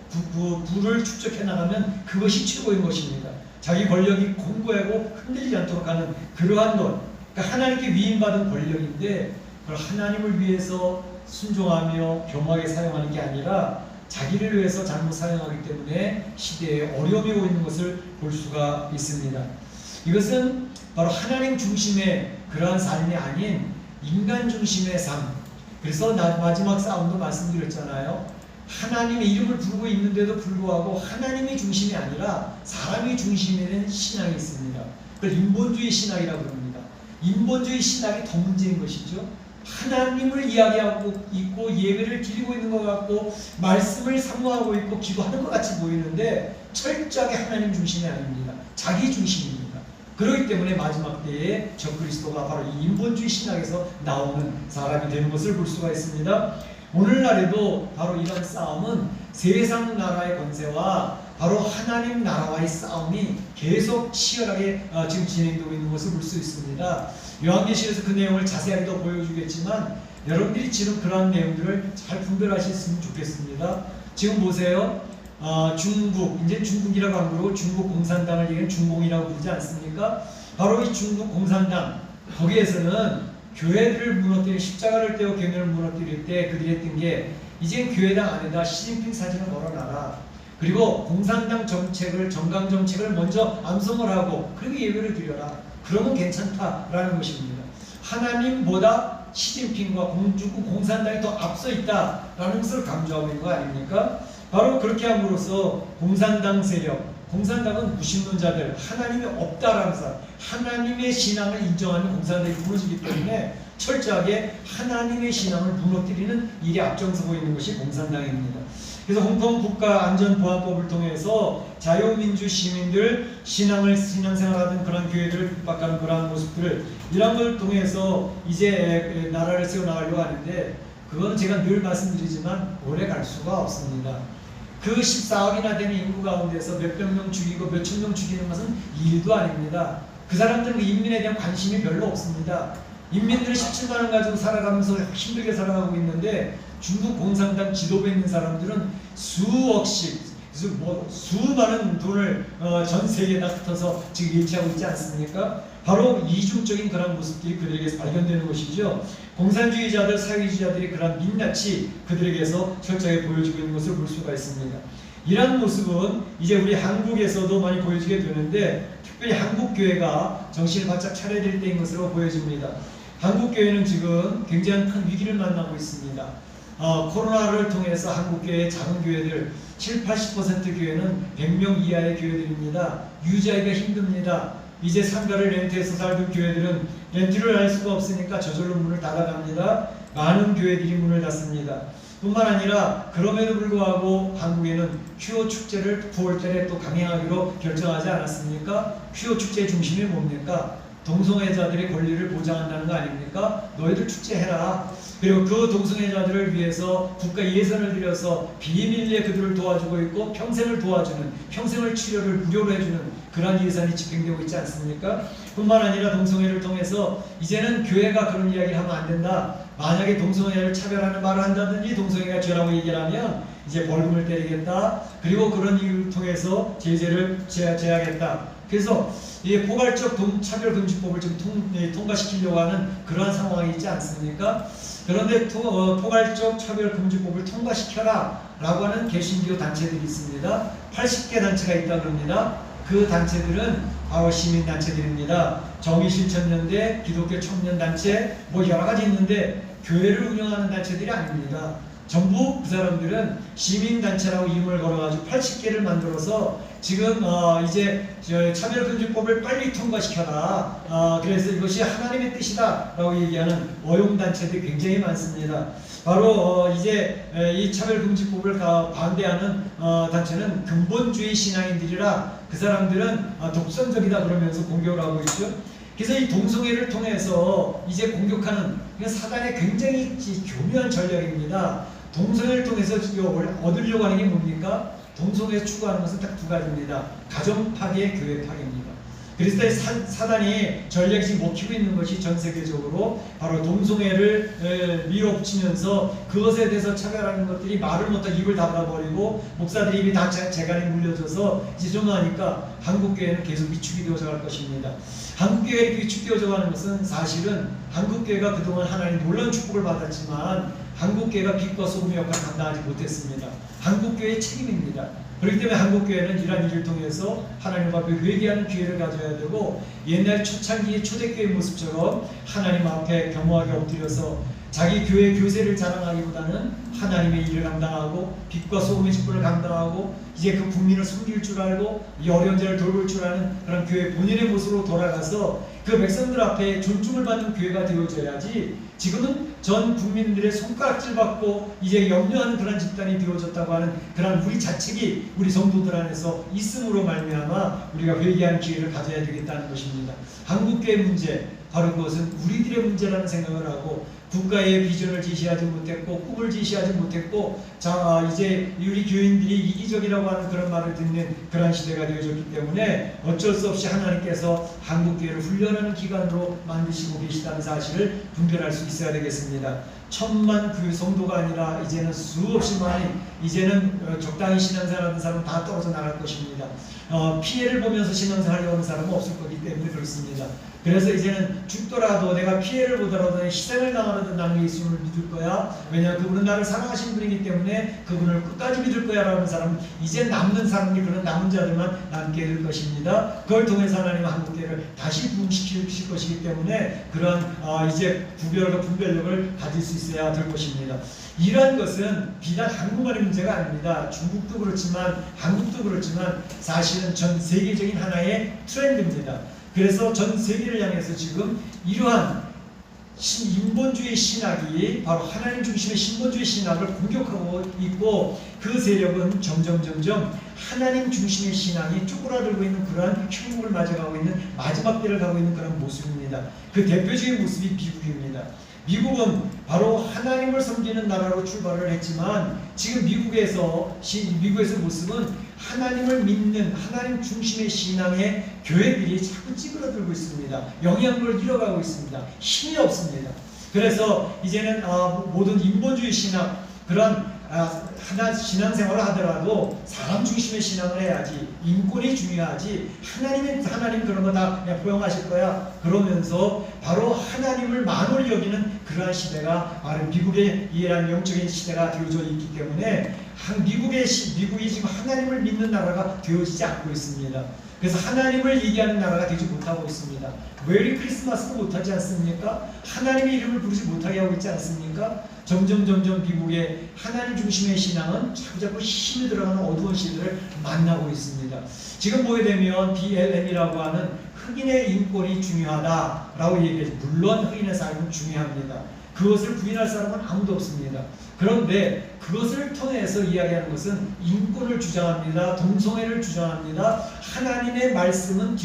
부를 축적해 나가면 그것이 최고인 것입니다. 자기 권력이 공고하고 흔들리지 않도록 하는 그러한 것, 그러니까 하나님께 위임받은 권력인데 그걸 하나님을 위해서 순종하며 겸허하게 사용하는 게 아니라 자기를 위해서 잘못 사용하기 때문에 시대에 어려움이 오고 있는 것을 볼 수가 있습니다. 이것은 바로 하나님 중심의 그러한 삶이 아닌 인간 중심의 삶. 그래서 마지막 싸움도 말씀드렸잖아요. 하나님의 이름을 부르고 있는데도 불구하고 하나님이 중심이 아니라 사람이 중심이 되는 신앙이 있습니다. 그걸 인본주의 신학이라고 부릅니다. 인본주의 신학이 더 문제인 것이죠. 하나님을 이야기하고 있고 예배를 드리고 있는 것 같고 말씀을 사모하고 있고 기도하는 것 같이 보이는데 철저하게 하나님 중심이 아닙니다. 자기 중심입니다. 그렇기 때문에 마지막 때에 적그리스도가 바로 이 인본주의 신학에서 나오는 사람이 되는 것을 볼 수가 있습니다. 오늘날에도 바로 이런 싸움은 세상 나라의 권세와 바로 하나님 나라와의 싸움이 계속 치열하게 지금 진행되고 있는 것을 볼 수 있습니다. 요한계시록에서 그 내용을 자세하게 더 보여주겠지만 여러분들이 지금 그러한 내용들을 잘 분별하셨으면 좋겠습니다. 지금 보세요. 중국, 이제 중국이라고 안 부르고 중국 공산당을 얘기하는 중공이라고 부르지 않습니까? 바로 이 중국 공산당, 거기에서는 교회들을 무너뜨리고 십자가를 떼어 교회를 무너뜨릴 때 그들이 했던 게 이제 교회당 안에다 시진핑 사진을 걸어놔라. 그리고 공산당 정책을, 정강 정책을 먼저 암송을 하고 그리고 예배를 드려라. 그러면 괜찮다라는 것입니다. 하나님보다 시진핑과 중국 공산당이 더 앞서 있다라는 것을 강조하고 있는 거 아닙니까? 바로 그렇게 함으로써 공산당 세력, 공산당은 무신론자들, 하나님이 없다라는 사람, 하나님의 신앙을 인정하는 공산당이 무너지기 때문에 철저하게 하나님의 신앙을 무너뜨리는 일에 앞장서고 있는 것이 공산당입니다. 그래서 홍콩 국가안전보안법을 통해서 자유민주 시민들 신앙생활하던 그런 교회들을 핍박하는 그러한 모습들을 이런 걸 통해서 이제 나라를 세워나가려고 하는데 그건 제가 늘 말씀드리지만 오래 갈 수가 없습니다. 그 14억이나 되는 인구 가운데서 몇백 명 죽이고 몇천 명 죽이는 것은 일도 아닙니다. 그 사람들은 그 인민에 대한 관심이 별로 없습니다. 인민들이 17만 원 가지고 살아가면서 힘들게 살아가고 있는데 중국 공산당 지도부에 있는 사람들은 수억씩 수많은 돈을 전 세계에다 흩어서 지금 일치하고 있지 않습니까? 바로 이중적인 그런 모습들이 그들에게서 발견되는 것이죠. 공산주의자들, 사회주의자들이 그런 민낯이 그들에게서 철저하게 보여지고 있는 것을 볼 수가 있습니다. 이러한 모습은 이제 우리 한국에서도 많이 보여지게 되는데 특별히 한국교회가 정신을 바짝 차려야 될 때인 것으로 보여집니다. 한국교회는 지금 굉장히 큰 위기를 만나고 있습니다. 코로나를 통해서 한국교회의 작은 교회들 70~80% 교회는 100명 이하의 교회들입니다. 유지하기가 힘듭니다. 이제 상가를 렌트해서 살던 교회들은 렌트를 할 수가 없으니까 저절로 문을 닫아갑니다. 많은 교회들이 문을 닫습니다. 뿐만 아니라 그럼에도 불구하고 한국에는 큐어 축제를 9월달에 또 강행하기로 결정하지 않았습니까? 큐어 축제의 중심이 뭡니까? 동성애자들의 권리를 보장한다는 거 아닙니까? 너희들 축제해라. 그리고 그 동성애자들을 위해서 국가 예산을 들여서 비밀리에 그들을 도와주고 있고 평생을 도와주는, 평생을 치료를 무료로 해주는 그러한 예산이 집행되고 있지 않습니까? 뿐만 아니라 동성애를 통해서 이제는 교회가 그런 이야기를 하면 안 된다. 만약에 동성애를 차별하는 말을 한다든지 동성애가 죄라고 얘기를 하면 이제 벌금을 때리겠다. 그리고 그런 이유를 통해서 제재를 제하겠다. 그래서 이 포괄적 차별금지법을 좀 통과시키려고 하는 그러한 상황이 있지 않습니까? 그런데 포괄적 차별금지법을 통과시켜라 라고 하는 개신교 단체들이 있습니다. 80개 단체가 있다고 합니다. 그 단체들은 바로 시민단체들입니다. 정의실천연대, 기독교 청년단체 뭐 여러가지 있는데 교회를 운영하는 단체들이 아닙니다. 전부 그 사람들은 시민단체라고 이름을 걸어가지고 80개를 만들어서 지금 이제 차별금지법을 빨리 통과시켜라. 그래서 이것이 하나님의 뜻이다 라고 얘기하는 어용단체들이 굉장히 많습니다. 바로 이제 이 차별금지법을 반대하는 단체는 근본주의 신앙인들이라 그 사람들은 독선적이다 그러면서 공격을 하고 있죠. 그래서 이 동성애를 통해서 이제 공격하는 사단의 굉장히 교묘한 전략입니다. 동성애를 통해서 얻으려고 하는 게 뭡니까? 동성애에서 추구하는 것은 딱 두 가지입니다. 가정 파괴, 교회 파괴입니다. 그리스도의 사단이 전략이 지금 먹히고 있는 것이 전 세계적으로 바로 동성애를 밀어붙이면서 그것에 대해서 차별하는 것들이 말을 못하고 입을 닫아버리고 목사들이 입이 다 재갈이 물려져서 이제 좀 하니까 한국교회는 계속 위축이 되어져 갈 것입니다. 한국교회가 이렇게 위축되어져 가는 것은 사실은 한국교회가 그동안 하나님 놀라운 축복을 받았지만 한국교회가 빛과 소금의 역할을 감당하지 못했습니다. 한국교회의 책임입니다. 그렇기 때문에 한국교회는 이러한 일을 통해서 하나님 앞에 회개하는 기회를 가져야 되고 옛날 초창기의 초대교회 모습처럼 하나님 앞에 겸허하게 엎드려서 자기 교회 교세를 자랑하기보다는 하나님의 일을 감당하고 빛과 소금의 직분을 감당하고 이제 그 국민을 섬길 줄 알고 이 어려운 자를 돌볼 줄 아는 그런 교회 본인의 모습으로 돌아가서 그 백성들 앞에 존중을 받는 교회가 되어져야지 지금은 전 국민들의 손가락질 받고 이제 염려하는 그런 집단이 되어졌다고 하는 그런 우리 자책이 우리 성도들 안에서 있음으로 말미암아 우리가 회개하는 기회를 가져야 되겠다는 것입니다. 한국교회 문제 바로 그것은 우리들의 문제라는 생각을 하고 국가의 비전을 제시하지 못했고 꿈을 제시하지 못했고 자 이제 우리 교인들이 이기적이라고 하는 그런 말을 듣는 그런 시대가 되어졌기 때문에 어쩔 수 없이 하나님께서 한국교회를 훈련하는 기관으로 만드시고 계시다는 사실을 분별할 수 있어야 되겠습니다. 1000만 그 성도가 아니라 이제는 수없이 많이 이제는 적당히 신앙생활하는 사람은 다 떨어져 나갈 것입니다. 피해를 보면서 신앙생활하려고 하는 사람은 없을 거기 때문에 그렇습니다. 그래서 이제는 죽더라도 내가 피해를 보더라도 희생을 당하더라도 나는 예수님을 믿을 거야. 왜냐 그분은 나를 사랑하신 분이기 때문에 그분을 끝까지 믿을 거야 라는 사람은 이제 남는 사람이 그런 남은 자들만 남게 될 것입니다. 그걸 통해서 하나님은 한국교회를 다시 부흥시킬 것이기 때문에 그런 이제 구별과 분별력을 가질 수 있어야 될 것입니다. 이러한 것은 비단 한국만의 문제가 아닙니다. 중국도 그렇지만 한국도 그렇지만 사실은 전 세계적인 하나의 트렌드입니다. 그래서 전 세계를 향해서 지금 이러한 인본주의 신학이 바로 하나님 중심의 신본주의 신학을 공격하고 있고, 그 세력은 점점 하나님 중심의 신앙이 쪼그라들고 있는 그러한 형국을 맞아가고 있는 마지막 때를 가고 있는 그런 모습입니다. 그 대표적인 모습이 미국입니다. 미국은 바로 하나님을 섬기는 나라로 출발을 했지만 지금 미국에서 모습은 하나님을 믿는 하나님 중심의 신앙의 교회들이 자꾸 찌그러들고 있습니다. 영향력을 잃어가고 있습니다. 힘이 없습니다. 그래서 이제는 모든 인본주의 신학, 그런 하나 신앙생활을 하더라도 사람 중심의 신앙을 해야지, 인권이 중요하지, 하나님 그런 거 다 그냥 포용하실 거야 그러면서 바로 하나님을 만홀히 여기는 그러한 시대가 바로 미국의 이러한 영적인 시대가 되어져 있기 때문에 미국이 지금 하나님을 믿는 나라가 되어지지 않고 있습니다. 그래서 하나님을 얘기하는 나라가 되지 못하고 있습니다. 메리 크리스마스도 못하지 않습니까? 하나님의 이름을 부르지 못하게 하고 있지 않습니까? 점점 미국의 하나님 중심의 신앙은 자꾸 힘이 들어가는 어두운 시대를 만나고 있습니다. 지금 보게 되면 BLM이라고 하는 흑인의 인권이 중요하다라고 얘기해요. 물론 흑인의 삶은 중요합니다. 그것을 부인할 사람은 아무도 없습니다. 그런데 그것을 통해서 이야기하는 것은 인권을 주장합니다. 동성애를 주장합니다. 하나님의 말씀은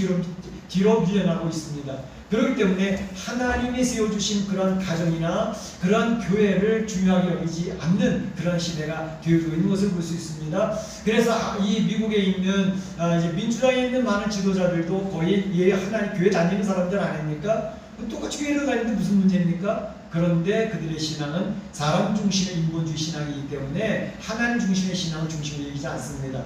뒤로 밀려나고 있습니다. 그렇기 때문에 하나님이 세워주신 그런 가정이나 그런 교회를 중요하게 여기지 않는 그런 시대가 되어지고 있는 것을 볼 수 있습니다. 그래서 이 미국에 있는 이제 민주당에 있는 많은 지도자들도 거의 하나님 교회 다니는 사람들 아닙니까? 똑같이 교회를 다니는데 무슨 문제입니까? 그런데 그들의 신앙은 사람 중심의 인본주의 신앙이기 때문에 하나님 중심의 신앙을 중심으로 여기지 않습니다.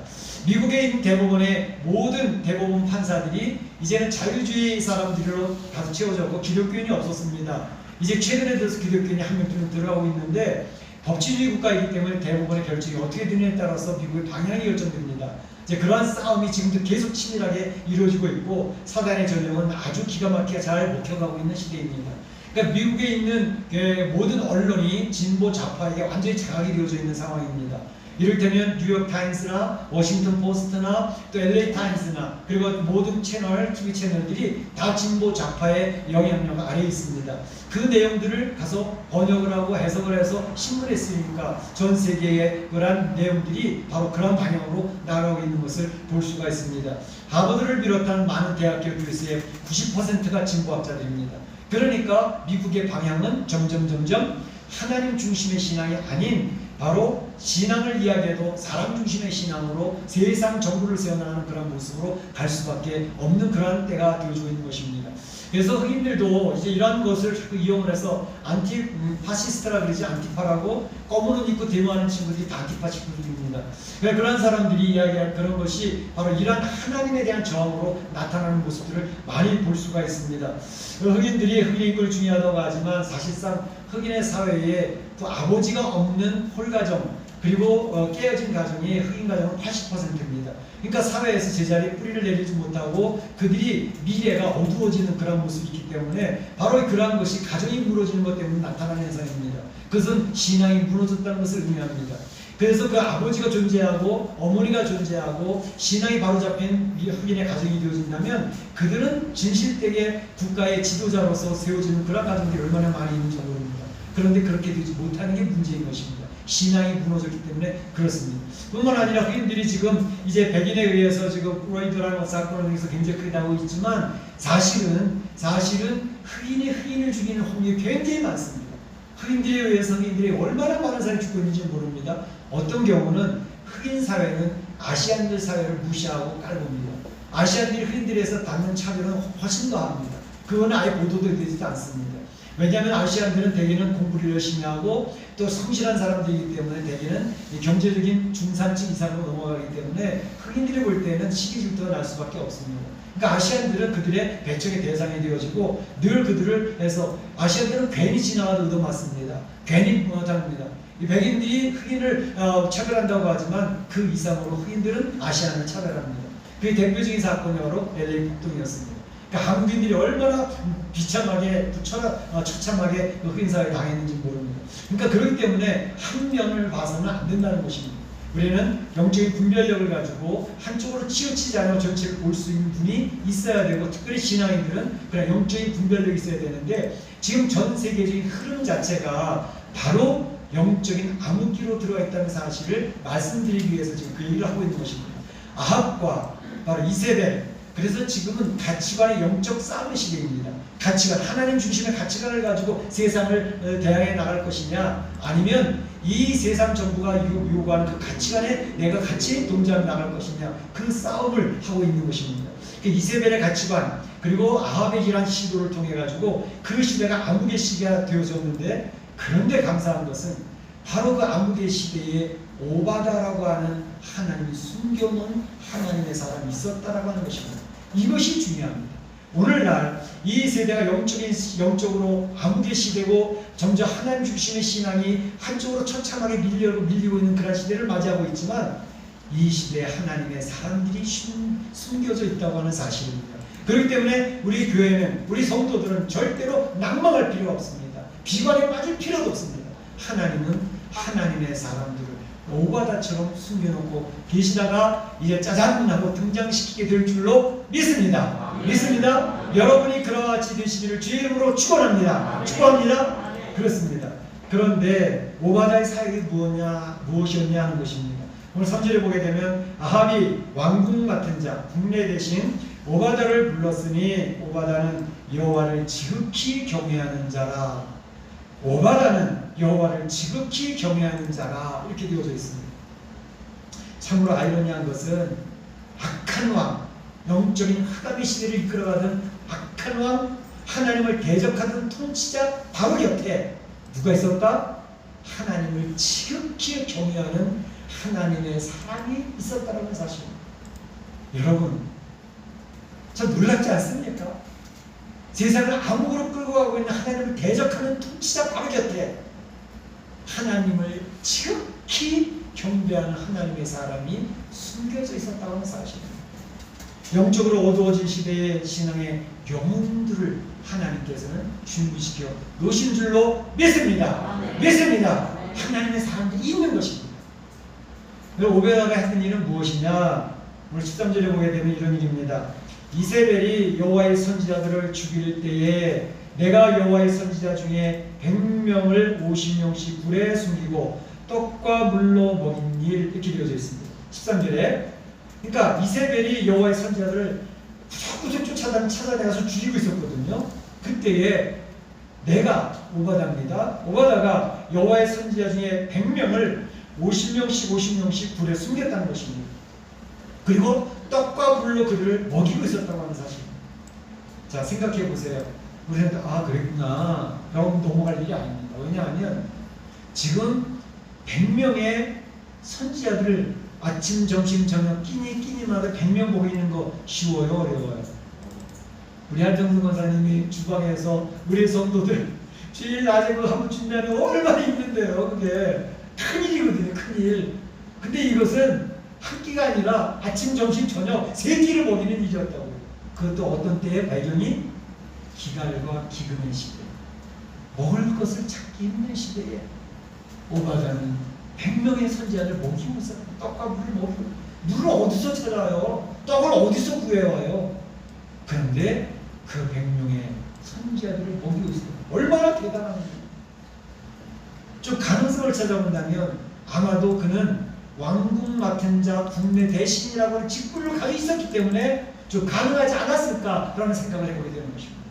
미국에 있는 모든 대법원 판사들이 이제는 자유주의 사람들로 다소 채워졌고 기독교인이 없었습니다. 이제 최근에 들어서 기독교인이 한 명 들어가고 있는데, 법치주의 국가이기 때문에 대법원의 결정이 어떻게 되느냐에 따라서 미국의 방향이 결정됩니다. 이제 그러한 싸움이 지금도 계속 치밀하게 이루어지고 있고, 사단의 전령은 아주 기가 막히게 잘 먹혀가고 있는 시대입니다. 그러니까 미국에 있는 모든 언론이 진보 좌파에게 완전히 장악이 되어져 있는 상황입니다. 이를테면 뉴욕타임스나 워싱턴 포스트나 또 LA 타임스나 그리고 모든 TV 채널들이 다 진보 좌파의 영향력 아래에 있습니다. 그 내용들을 가서 번역을 하고 해석을 해서 신문에 쓰니까 전 세계의 그러한 내용들이 바로 그런 방향으로 나아가고 있는 것을 볼 수가 있습니다. 하버드를 비롯한 많은 대학교에서의 90%가 진보학자들입니다. 그러니까 미국의 방향은 점점 하나님 중심의 신앙이 아닌 바로 신앙을 이야기해도 사람 중심의 신앙으로 세상 정부를 세워나가는 그런 모습으로 갈 수밖에 없는 그런 때가 되어지고 있는 것입니다. 그래서 흑인들도 이제 이러한 것을 자꾸 이용을 해서 파시스트라 그러지, 안티파라고 검은 옷 입고 데모하는 친구들이 다 안티파 친구들입니다. 그러니까 그런 사람들이 이야기할 그런 것이 바로 이러한 하나님에 대한 저항으로 나타나는 모습들을 많이 볼 수가 있습니다. 흑인들이 흑인의 인권이 중요하다고 하지만 사실상 흑인의 사회에 또 아버지가 없는 홀가정, 그리고 깨어진 가정이 흑인 가정은 80%입니다. 그러니까 사회에서 제자리에 뿌리를 내리지 못하고 그들이 미래가 어두워지는 그런 모습이 있기 때문에 바로 그러한 것이 가정이 무너지는 것 때문에 나타나는 현상입니다. 그것은 신앙이 무너졌다는 것을 의미합니다. 그래서 그 아버지가 존재하고 어머니가 존재하고 신앙이 바로잡힌 흑인의 가정이 되어진다면 그들은 진실되게 국가의 지도자로서 세워지는 그런 가정들이 얼마나 많이 있는지 모릅니다. 그런데 그렇게 되지 못하는 게 문제인 것입니다. 신앙이 무너졌기 때문에 그렇습니다. 뿐만 아니라 흑인들이 지금 이제 백인에 의해서 지금 프로이드라는 사건을 통해서 굉장히 크게 나오고 있지만 사실은 흑인을 죽이는 확률이 굉장히 많습니다. 흑인들에 의해서 흑인들이 얼마나 많은 사람이 죽고 있는지 모릅니다. 어떤 경우는 흑인 사회는 아시안들 사회를 무시하고 깔봅니다. 아시안들이 흑인들에서 받는 차별은 훨씬 더합니다. 그거는 아예 보도도 되지도 않습니다. 왜냐하면 아시안들은 대개는 공부를 열심히 하고 또 성실한 사람들이기 때문에 대개는 경제적인 중산층 이상으로 넘어가기 때문에 흑인들이 볼 때는 시기 질투가 날 수밖에 없습니다. 그러니까 아시안들은 그들의 배척의 대상이 되어지고 늘 그들을 해서 아시안들은 괜히 지나가도 얻어맞습니다. 괜히 못합니다. 이 백인들이 흑인을 차별한다고 하지만 그 이상으로 흑인들은 아시안을 차별합니다. 그 대표적인 사건이 바로 LA 폭동이었습니다. 그러니까 한국인들이 얼마나 비참하게 처참하게 흑인 사회에 당했는지 모릅니다. 그러니까 그렇기 때문에 한 면을 봐서는 안 된다는 것입니다. 우리는 영적인 분별력을 가지고 한쪽으로 치우치지 않고 전체를 볼 수 있는 분이 있어야 되고, 특별히 신앙인들은 그런 영적인 분별력이 있어야 되는데, 지금 전 세계적인 흐름 자체가 바로 영적인 암흑기로 들어가 있다는 사실을 말씀드리기 위해서 지금 그 얘기를 하고 있는 것입니다. 아합과 바로 이세벨, 그래서 지금은 가치관의 영적 싸움의 시대입니다. 가치관, 하나님 중심의 가치관을 가지고 세상을 대항해 나갈 것이냐, 아니면 이 세상 정부가 요구하는 그 가치관에 내가 같이 동조해 나갈 것이냐, 그 싸움을 하고 있는 것입니다. 그 이세벨의 가치관, 그리고 아합의 이러한 시도를 통해 가지고 그 시대가 암흑의 시대가 되어졌는데, 그런데 감사한 것은 바로 그 암흑의 시대에 오바다라고 하는 하나님이 숨겨놓은 하나님의 사람이 있었다라고 하는 것입니다. 이것이 중요합니다. 오늘날 이 세대가 영적으로 암흑의 시대고 점점 하나님 중심의 신앙이 한쪽으로 처참하게 밀리고 있는 그런 시대를 맞이하고 있지만, 이 시대에 하나님의 사람들이 숨겨져 있다고 하는 사실입니다. 그렇기 때문에 우리 교회는, 우리 성도들은 절대로 낭망할 필요가 없습니다. 비관에 빠질 필요도 없습니다. 하나님은 하나님의 사람들을 오바다처럼 숨겨놓고 계시다가 이제 짜잔 하고 등장시키게 될 줄로 믿습니다. 믿습니다. 여러분이 그와 같이 되시기를 주의 이름으로 축원합니다. 축원합니다. 그렇습니다. 그런데 오바다의 사역이 무엇이었냐 하는 것입니다. 오늘 3절에 보게 되면 아합이 왕궁 맡은 자, 국내 대신 오바다를 불렀으니 오바다는 여호와를 지극히 경외하는 자라. 오바다는 여호와를 지극히 경외하는 자라, 이렇게 되어져 있습니다. 참으로 아이러니한 것은 악한 왕, 영적인 흑암의 시대를 이끌어가던 악한 왕, 하나님을 대적하던 통치자 바로 곁에 누가 있었다? 하나님을 지극히 경외하는 하나님의 사람이 있었다는 사실입니다. 여러분, 저 놀랍지 않습니까? 세상을 암흑으로 끌고 가고 있는 하나님을 대적하는 통치자 바로 곁에 하나님을 지극히 경배하는 하나님의 사람이 숨겨져 있었다고 하는 사실입니다. 영적으로 어두워진 시대의 신앙의 영혼들을 하나님께서는 준비시켜 놓으신 줄로 믿습니다. 믿습니다. 하나님의 사람들이 있는 것입니다. 오베다가 했던 일은 무엇이냐? 오늘 13절에 보게 되면 이런 일입니다. 이세벨이 여호와의 선지자들을 죽일 때에 내가 여호와의 선지자 중에 100명을 50명씩 불에 숨기고 떡과 물로 먹인 일, 이렇게 되어져 있습니다. 13절에. 그러니까 이세벨이 여호와의 선지자들을 구석구석 찾아내서 죽이고 있었거든요. 그때에 내가 오바다입니다. 오바다가 여호와의 선지자 중에 100명을 50명씩 불에 숨겼다는 것입니다. 그리고 떡과 불로 그들을 먹이고 있었다고 하는 사실입니다. 자, 생각해 보세요. 우리는 그랬구나 라고 넘어갈 일이 아닙니다. 왜냐하면 지금 100명의 선지자들을 아침, 점심, 저녁 끼니마다 100명 먹이는 거 쉬워요? 어려워요? 우리 한정수 권사님이 주방에서 우리 성도들 제일 낮에 그거 한번 준비하면 얼마나 힘든데요. 그게 큰일이거든요. 큰일. 근데 이것은 한 끼가 아니라 아침, 점심, 저녁 세 끼를 먹이는 일이었다고요. 그것도 어떤 때의 발견이 기갈과 기근의 시대, 먹을 것을 찾기 힘든 시대에 오바다는 100명의 선지자를 먹이고 있어요. 떡과 물을 먹이고. 물을 어디서 찾아요? 떡을 어디서 구해와요? 그런데 그 100명의 선지자들을 먹이고 있어요. 얼마나 대단한 거예요. 좀 가능성을 찾아본다면 아마도 그는 왕궁 맡은 자 국내 대신이라고 하는 직분을 가지고 있었기 때문에 좀 가능하지 않았을까라는 생각을 해보게 되는 것입니다.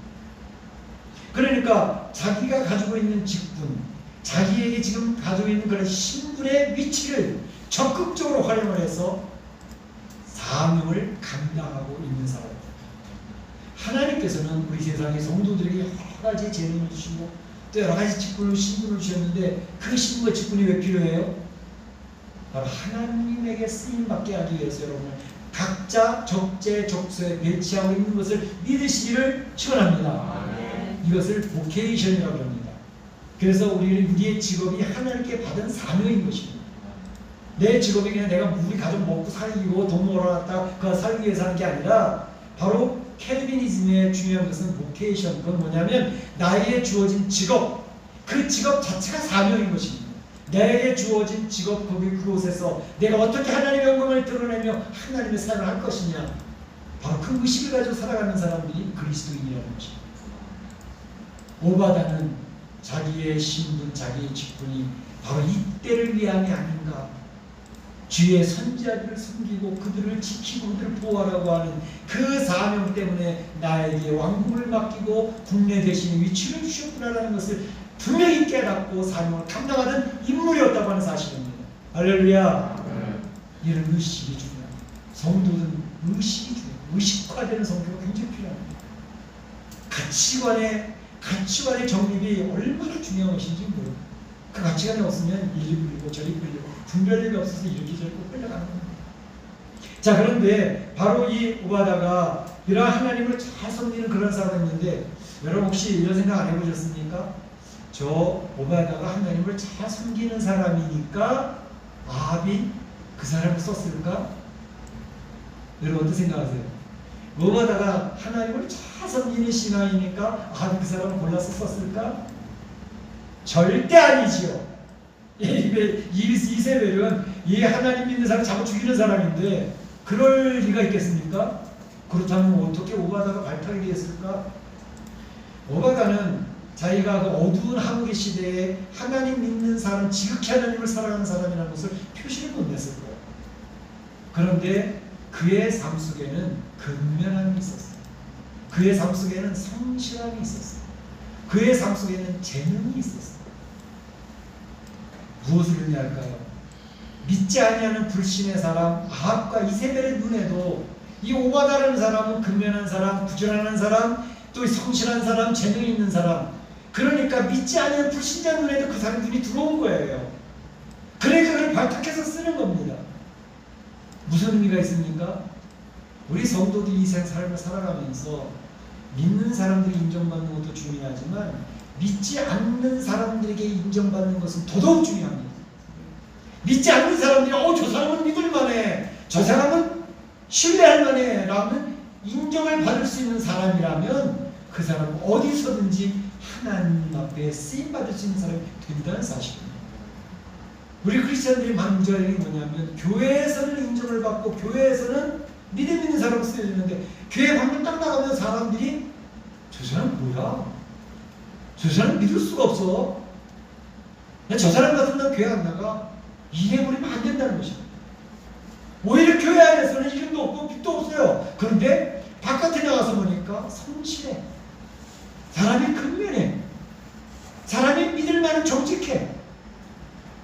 그러니까 자기가 가지고 있는 직분, 자기에게 지금 가지고 있는 그런 신분의 위치를 적극적으로 활용을 해서 사명을 감당하고 있는 사람입니다. 하나님께서는 우리 세상의 성도들에게 여러 가지 재능을 주시고 또 여러 가지 직분을, 신분을 주셨는데 그 신분과 직분이 왜 필요해요? 바로 하나님에게 쓰임받게 하기 위해서 여러분 각자 적재적소에 배치하고 있는 것을 믿으시기를 축원합니다. 이것을 보케이션이라고 합니다. 그래서 우리의 직업이 하나님께 받은 사명인 것입니다. 내 직업이 그냥 내가 우리 가족 먹고 살기고 돈 벌어놨다 그거 살기 위해서 하는 게 아니라 바로 캘비니즘의 중요한 것은 보케이션. 그건 뭐냐면 나에게 주어진 직업, 그 직업 자체가 사명인 것입니다. 내게 주어진 직업 그곳에서 내가 어떻게 하나님의 영광을 드러내며 하나님의 사랑을 할 것이냐, 바로 그 의식을 가지고 살아가는 사람들이 그리스도인이라는 것입니다. 오바다는 자기의 신분, 자기의 직분이 바로 이때를 위함이 아닌가. 주의 선지자들을 섬기고 그들을 지키고 그들을 보호하라고 하는 그 사명 때문에 나에게 왕국을 맡기고 국내 대신 위치를 주셨구나라는 것을 분명히 깨닫고 사명을 감당하던 인물이었다고 하는 사실입니다. 할렐루야. 이런 의식이 중요합니다. 성도는 의식이 중요합니다. 의식화되는 성도가 굉장히 필요합니다. 가치관의 정립이 얼마나 중요한 것인지 모르고, 그 가치관이 없으면 이리 끌리고 저리 끌리고 분별력이 없어서 이렇게 저렇게 끌려가는 겁니다. 자, 그런데 바로 이 오바다가 이러한 하나님을 잘 섬기는 그런 사람이었는데, 여러분 혹시 이런 생각 안 해보셨습니까? 저 오바다가 하나님을 잘 섬기는 사람이니까 아합이 그 사람을 썼을까? 여러분 어떻게 생각하세요? 오바다가 하나님을 잘 섬기는 신앙이니까 아합이 그 사람을 골라서 썼을까? 절대 아니지요. 이세벨은 이 하나님 믿는 사람 잡아 죽이는 사람인데 그럴 리가 있겠습니까? 그렇다면 어떻게 오바다가 발탁이 되었을까? 오바다는 자기가 그 어두운 한국의 시대에 하나님 믿는 사람, 지극히 하나님을 사랑하는 사람이라는 것을 표시를 못 냈을 거예요. 그런데 그의 삶 속에는 근면함이 있었어요. 그의 삶 속에는 성실함이 있었어요. 그의 삶 속에는 재능이 있었어요. 무엇을 의미할까요? 믿지 아니하는 불신의 사람 아합과 이세벨의 눈에도 이 오바다라는 사람은 근면한 사람, 부지런한 사람, 또 성실한 사람, 재능이 있는 사람, 그러니까 믿지 아니하는 불신자 눈에도 그 사람 눈이 들어온 거예요. 그러니까 그걸 발탁해서 쓰는 겁니다. 무슨 의미가 있습니까? 우리 성도들이 이 삶을 살아가면서 믿는 사람들이 인정받는 것도 중요하지만 믿지 않는 사람들에게 인정받는 것은 더더욱 중요합니다. 믿지 않는 사람들이 저 사람은 믿을만해, 저 사람은 신뢰할만해 라는 인정을 받을 수 있는 사람이라면 그 사람은 어디서든지 하나님 앞에 쓰임받을 수 있는 사람이 된다는 사실입니다. 우리 크리스천들이 문제가 뭐냐면 교회에서는 인정을 받고 교회에서는 믿음 있는 사람을 쓰여주는데 교회 방문 딱 나가면 사람들이 저 사람 뭐야? 저 사람 믿을 수가 없어. 저 사람 같으면 교회 안 나가. 이래버리면 안 된다는 것입니다. 오히려 교회 안에서는 이름도 없고 빛도 없어요. 그런데 바깥에 나가서 보니까 성실해. 사람이 근면해. 사람이 믿을 만한 정직해.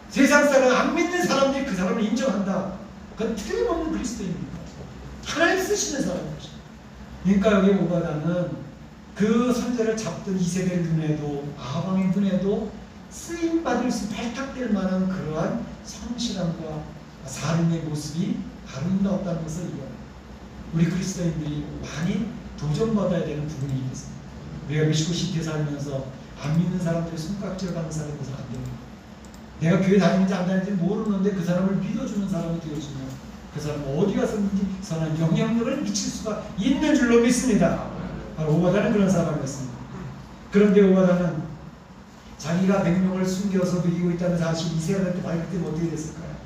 세상 사람 안 믿는 사람들이 그 사람을 인정한다. 그건 틀림없는 그리스도입니다. 하나님 쓰시는 사람이죠. 그러니까 여기 오바다는 그 선제를 잡던 이세벨 눈에도 아합왕의 눈에도 쓰임받을 수 발탁될 만한 그러한 성실함과 삶의 모습이 아름다웠다는 것을 이해합니다. 우리 그리스도인들이 많이 도전받아야 되는 부분이 있습니다. 우리가 멕시코 시티에 살면서 안 믿는 사람들이 손깍지를 하는 사람이 돼서는 안 됩니다. 내가 교회 다니는지 안 다니는지 모르는데 그 사람을 믿어주는 사람이 되어주면 그 사람은 어디 가서든지 선한 영향력을 미칠 수가 있는 줄로 믿습니다. 바로 오바다는 그런 사람이었습니다. 그런데 오바다는 자기가 100명을 숨겨서 누리고 있다는 사실이 이세벨한테 밝힐 때는 어떻게 됐을까요?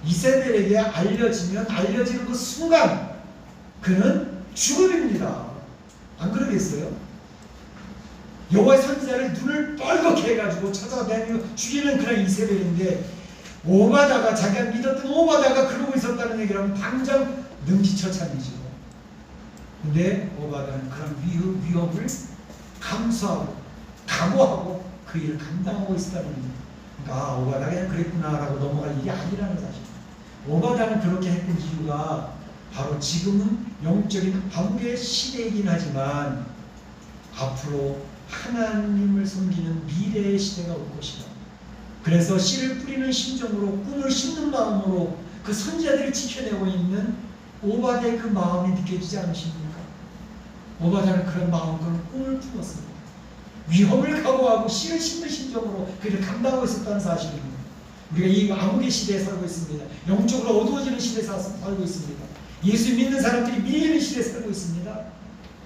이세벨에게 알려지는 그 순간 그는 죽음입니다. 안 그러겠어요? 여호와의 선지자를 눈을 뻘겋게 해가지고 찾아다니고 죽이는 그런 이세벨인데 오바다가 자기가 믿었던 오바다가 그러고 있었다는 얘기를 하면 당장 능지처참이죠. 근데 오바다는 그런 위협을 감수하고 각오하고 그 일을 감당하고 있었다는 겁니다. 그러니까 오바다가 그냥 그랬구나라고 넘어갈 일이 아니라는 사실. 오바다는 그렇게 했던 이유가 바로 지금은 영적인 암흑의 시대이긴 하지만 앞으로 하나님을 섬기는 미래의 시대가 올 것이다. 그래서 씨를 뿌리는 심정으로 꿈을 심는 마음으로 그 선지자들을 지켜내고 있는 오바다의 그 마음이 느껴지지 않으십니까? 오바다는 그런 마음, 그런 꿈을 품었습니다. 위험을 각오하고 씨를 심는 심정으로 그를 감당하고 있었다는 사실입니다. 우리가 이 암흑의 시대에 살고 있습니다. 영적으로 어두워지는 시대에 살고 있습니다. 예수 믿는 사람들이 밀리는 시대에 살고 있습니다.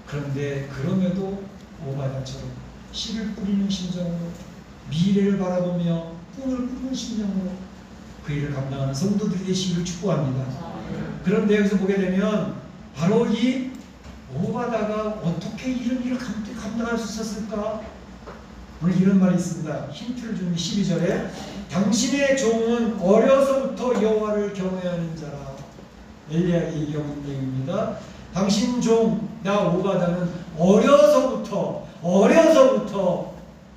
그런데 그럼에도 오바다처럼 씨를 뿌리는 심정으로 미래를 바라보며 꿈을 꾸는 심령으로 그 일을 감당하는 성도들이 되시기를 축복합니다. 그런데 여기서 보게 되면 바로 이 오바다가 어떻게 이런 일을 감당할 수 있었을까? 오늘 이런 말이 있습니다. 힌트를 주는 12절에 당신의 종은 어려서부터 여호와를 경외하는 자라. 엘리야가 얘기하고 있는 내용입니다. 당신 종 나 오바다는 어려서부터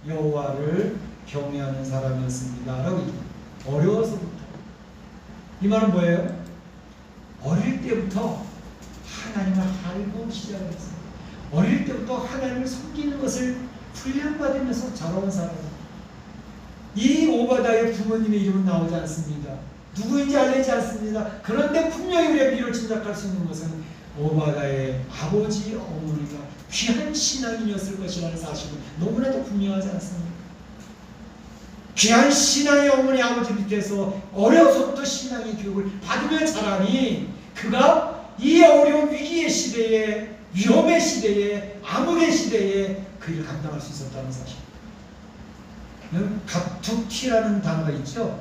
여호와를 경외하는 사람이었습니다. 라고 얘기합니다. 어려서부터. 이 말은 뭐예요? 어릴 때부터 하나님을 알고 시작을 했어요. 어릴 때부터 하나님을 섬기는 것을 훈련받으면서 자라온 사람입니다. 이 오바다의 부모님의 이름은 나오지 않습니다. 누구인지 알려지지 않습니다. 그런데 분명히 우리가 미래를 짐작할 수 있는 것은 오바다의 아버지, 어머니가 귀한 신앙인이었을 것이라는 사실은 너무나도 분명하지 않습니까? 귀한 신앙의 어머니, 아버지 밑에서 어려서부터 신앙의 교육을 받으며 자라니 그가 이 어려운 위기의 시대에, 위험의 시대에, 암흑의 시대에 그 일을 감당할 수 있었다는 사실. 갑툭튀라는 단어가 있죠.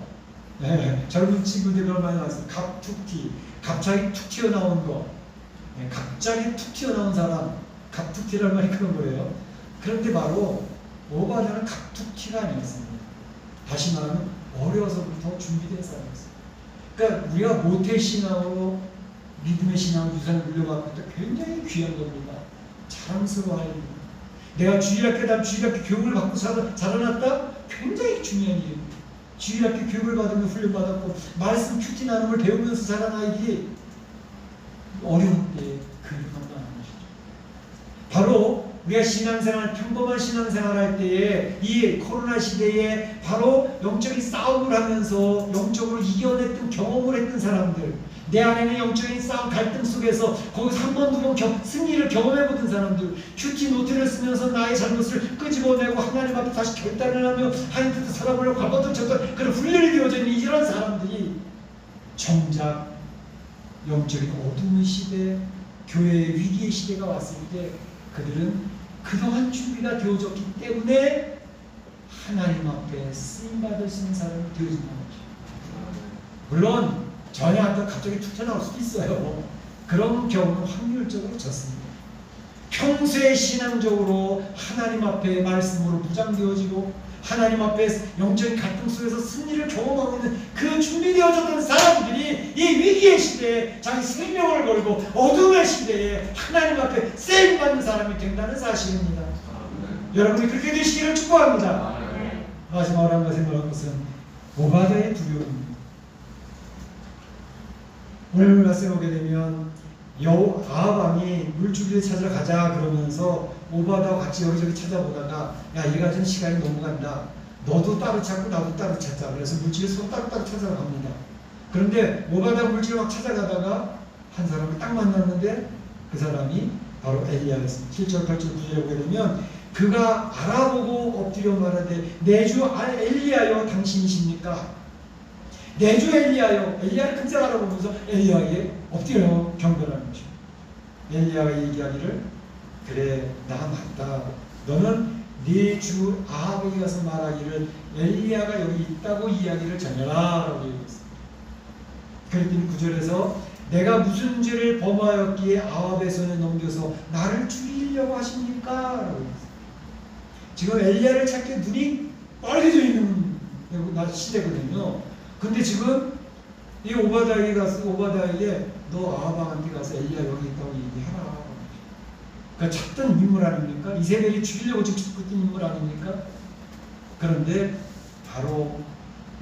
네, 젊은 친구들이 그런 많이 나왔어요. 갑툭튀, 갑자기 툭 튀어나온 거. 네, 갑자기 툭 튀어나온 사람, 갑툭튀라는 말이 그런 거예요. 그런데 바로 오바다는 갑툭튀가 아니었습니다. 다시 말하면 어려서부터 준비된 사람이었어요. 그러니까 우리가 모태신앙으로 믿음의 신앙 유산을 물려받고 있다. 굉장히 귀한 겁니다. 자랑스러워할 일입니다. 내가 주일학교 교육을 받고 자라났다? 굉장히 중요한 일입니다. 주일학교 교육을 받으며 훈련받았고 말씀 큐티 나눔을 배우면서 자란 아이들이 어려운 때에 그 일을 감당하는 것이죠. 바로 우리가 신앙생활, 평범한 신앙생활 할 때에 이 코로나 시대에 바로 영적인 싸움을 하면서 영적으로 이겨냈던 경험을 했던 사람들, 내 안에는 영적인 싸움, 갈등 속에서 거기서 한 번, 두 번 승리를 경험해보던 사람들, 큐티 노트를 쓰면서 나의 잘못을 끄집어내고 하나님 앞에 다시 결단을 하며 하나님 뜻을 살아보려고 발버둥쳤던 그런 훈련이 되어져 있는 이런 사람들이 정작 영적인 어두운 시대, 교회의 위기의 시대가 왔을 때 그들은 그동안 준비가 되어졌기 때문에 하나님 앞에 쓰임받을 수 있는 사람이 되어진다는 거죠. 물론 전혀 안 갑자기 툭 튀어나올 수도 있어요. 그런 경우는 확률적으로 적습니다. 평소에 신앙적으로 하나님 앞에 말씀으로 무장되어지고 하나님 앞에 영적인 갈등 속에서 승리를 경험하고 있는 그 준비되어졌던 사람들이 이 위기의 시대에 자기 생명을 걸고 어둠의 시대에 하나님 앞에 쓰임받는 사람이 된다는 사실입니다. 여러분이 그렇게 되시기를 축복합니다. 마지막으로 한 가지 생각할 것은 오바다의 두려움입니다. 오늘 말씀에 오게 되면 아합왕이 물주기를 찾으러 가자 그러면서 오바다와 같이 여기저기 찾아보다가 야 이거 가진 시간이 너무 간다. 너도 따로 찾고 나도 따로 찾자. 그래서 물주기를 서로 따로따로 찾아갑니다. 그런데 오바다가 물주기를 막 찾아가다가 한 사람을 딱 만났는데 그 사람이 바로 엘리야였습니다. 7절 8절 9절에 보게 되면 그가 알아보고 엎드려 말하되 내 주 엘리야여 당신이십니까? 내 주 엘리야여. 엘리야를 큰짝 알아보면서 엘리야에게 엎드려 경배하는 것입니다. 엘리야가 얘기하기를 그래 나 맞다. 너는 네 주 아합에게 가서 말하기를 엘리야가 여기 있다고 이야기를 전해라 라고 얘기했습니다. 그랬더니 9절에서 내가 무슨 죄를 범하였기에 아합의 손에 넘겨서 나를 죽이려고 하십니까? 라고 했습니다. 지금 엘리야를 찾기 눈이 빨개져 있는 시대거든요. 근데 지금 이 오바다에게 가서 오바다에게 너 아합한테 가서 엘리야 여기 있다고 얘기하라. 그러니까 찾던 인물 아닙니까? 이세벨이 죽이려고 지금 찾고 있던 인물 아닙니까? 그런데 바로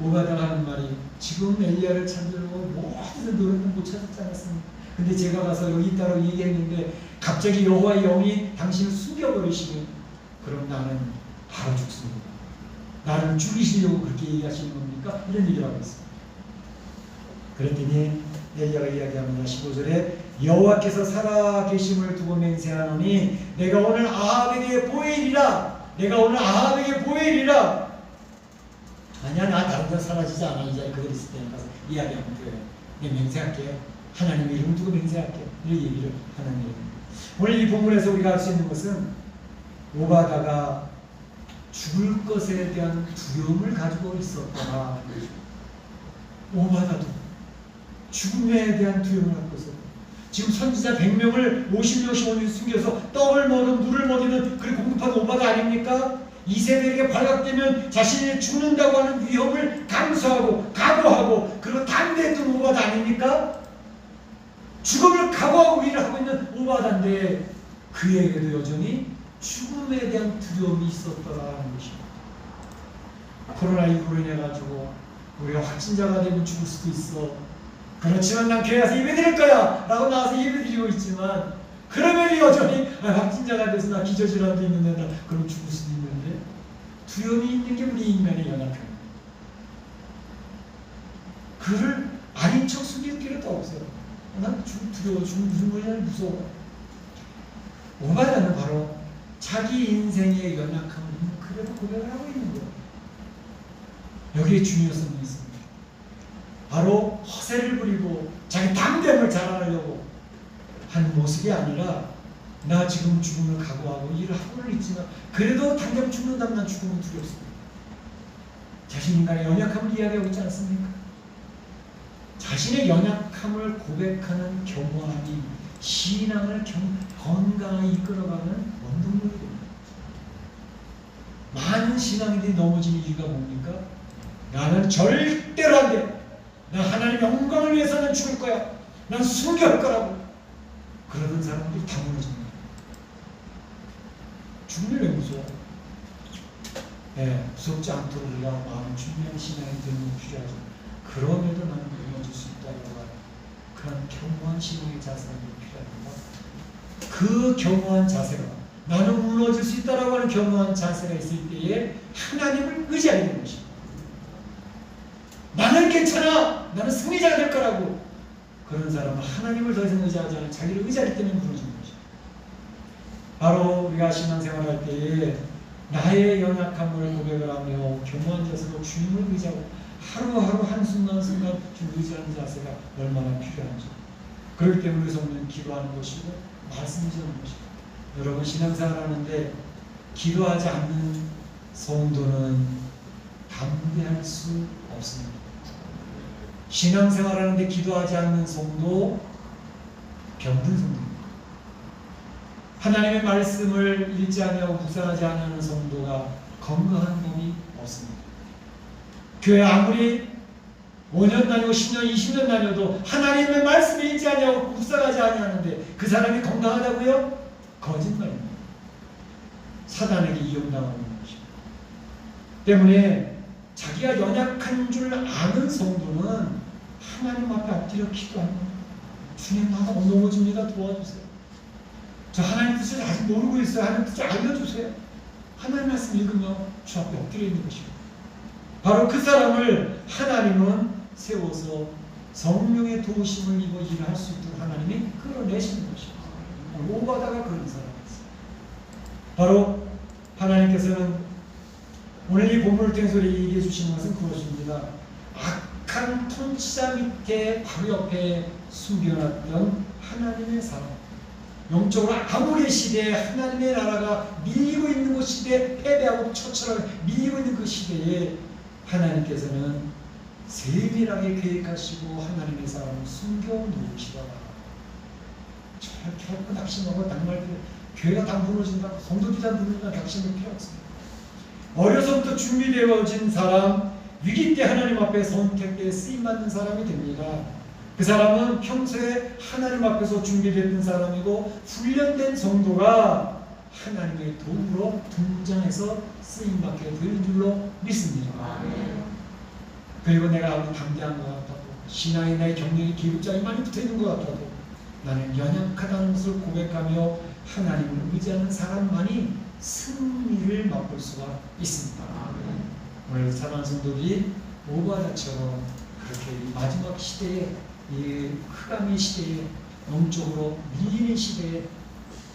오바다가 하는 말이 지금 엘리야를 찾으려고 모든 노력은 못 찾았지 않았습니까? 근데 제가 가서 여기 있다고 얘기했는데 갑자기 여호와의 영이 당신을 숨겨버리시면 그럼 나는 바로 죽습니다. 나를 죽이시려고 그렇게 얘기하시는 겁니까? 이런 얘기를 하고 있습니다. 그랬더니 엘리야가 이야기합니다. 15절에 여호와께서 살아계심을 두고 맹세하노니 내가 오늘 아합에게 보이리라. 내가 오늘 아합에게 보이리라. 아니야 나 다른 데 사라지지 않아. 이 자리 그대로 있을 테니까 이야기하면 돼요. 내 맹세할게. 하나님의 이름 두고 맹세할게. 이런 얘기를 하는 얘기입니다. 오늘 이 본문에서 우리가 알 수 있는 것은 오바다가 죽을 것에 대한 두려움을 가지고 있었거나 오바다도 죽음에 대한 두려움을 갖고 있었고 지금 선지자 100명을 50명씩 숨겨서 떡을 먹은 물을 먹이는 그 공급한 오바다 아닙니까? 이세벨에게 발각되면 자신이 죽는다고 하는 위험을 감수하고 각오하고 그리고 담대했던 오바다 아닙니까? 죽음을 각오하고 일을 하고 있는 오바다인데 그에게도 여전히 죽음에 대한 두려움이 있었더라는 것입니다. 코로나19로 인해 가지고 우리가 확진자가 되면 죽을 수도 있어. 그렇지만 난 교회 가서 예배 드릴 거야 라고 나와서 예배 드리고 있지만 그러면 여전히 확진자가 돼서 나 기저질환도 있는데 나 그럼 죽을 수도 있는데 두려움이 있는 게 우리 인간의 연약함. 그를 아닌 척 숨길 필요도 없어요. 난 두려워. 무슨 말이냐 무서워. 오바다는 바로 자기 인생의 연약함을 그대로 고백을 하고 있는 거예요. 여기에 중요성이 있습니다. 바로 허세를 부리고 자기 담대함을 자랑하려고 한 모습이 아니라 나 지금 죽음을 각오하고 일을 하고는 있지만 그래도 당장 죽는다면 난 죽음은 두렵습니다. 자신 인간의 연약함을 이야기하고 있지 않습니까? 자신의 연약함을 고백하는 겸허함이 신앙을 건강하게 이끌어가는 원동력이 됩니다. 많은 신앙인들이 넘어지는 이유가 뭡니까? 나는 절대로 안 돼. 난 하나님의 영광을 위해서는 죽을 거야. 난 순교할 거라고. 그러던 사람들이 다 무너집니다. 죽음이 왜 무서워? 무섭지 않도록 우리가 마음을 준비한 신앙이 되는 게 필요하죠. 그럼에도 나는 무너질 수 있다고 하는 그런 겸허한 신앙의 자세가 필요합니다. 그 겸허한 자세가 나는 무너질 수 있다고 하는 겸허한 자세가 있을 때에 하나님을 의지하게 되는 것입니다. 나는 괜찮아. 나는 승리자가 될 거라고. 그런 사람은 하나님을 더 이상 의지하지 않아 자기를 의지하기 때문에 무너지는 것입니다. 바로 우리가 신앙생활할 때에 나의 연약함을 고백을 하며 겸허한 자세로 주님을 의지하고 하루하루 한순간순간 주님을 의지하는 자세가 얼마나 필요한지. 그렇기 때문에 우리 성도는 기도하는 것이고 말씀을 전하는 것이고 여러분 신앙생활 하는데 기도하지 않는 성도는 담대할 수 없습니다. 신앙생활 하는데 기도하지 않는 성도 병든 성도입니다. 하나님의 말씀을 읽지 아니하고 묵상하지 않는 성도가 건강한 몸이 없습니다. 교회 아무리 5년 다니고 10년, 20년 다녀도 하나님의 말씀을 읽지 아니하고 묵상하지 아니하는데 그 사람이 건강하다고요? 거짓말입니다. 사단에게 이용당하는 것입니다. 때문에 자기가 연약한 줄 아는 성도는 하나님 앞에 엎드려 기도합니다. 주님 나도 넘어집니다. 도와주세요. 저 하나님 뜻을 아직 모르고 있어요. 하나님 뜻을 알려주세요. 하나님 말씀 읽으며 주 앞에 엎드려 있는 것입니다. 바로 그 사람을 하나님은 세워서 성령의 도우심을 입어 일을 할 수 있도록 하나님이 끌어내시는 것입니다. 오바다가 그런 사람이었어요. 바로 하나님께서는 오늘 이 본문을 통해서 얘기해 주시는 것은 그것입니다. 악한 통치자 밑에 바로 옆에 숨겨놨던 하나님의 사람. 영적으로 아무리 시대에 하나님의 나라가 밀리고 있는 그 시대에 패배하고 처처럼 밀리고 있는 그 시대에 하나님께서는 세밀하게 계획하시고 하나님의 사람을 숨겨놓으시더라. 결코 낙심하고 당말 교회가 다 무너진다, 성도들이 다 무너진다 낙심할 필요 없습니다. 어려서부터 준비되어진 사람, 위기 때 하나님 앞에 선택돼 쓰임받는 사람이 됩니다. 그 사람은 평소에 하나님 앞에서 준비됐던 사람이고 훈련된 성도가 하나님의 도구로 등장해서 쓰임받게 될 줄로 믿습니다. 그리고 내가 아무리 담대한 것 같아도 신앙에 나의 경력이 기급장이 많이 붙어있는 것 같아도 나는 연약하다는 것을 고백하며 하나님을 의지하는 사람만이 승리를 맛볼 수가 있습니다. 오늘 사랑하는 성도들이 오바다처럼 그렇게 이 마지막 시대에 이 흑암의 시대에 영적으로 밀리는 시대에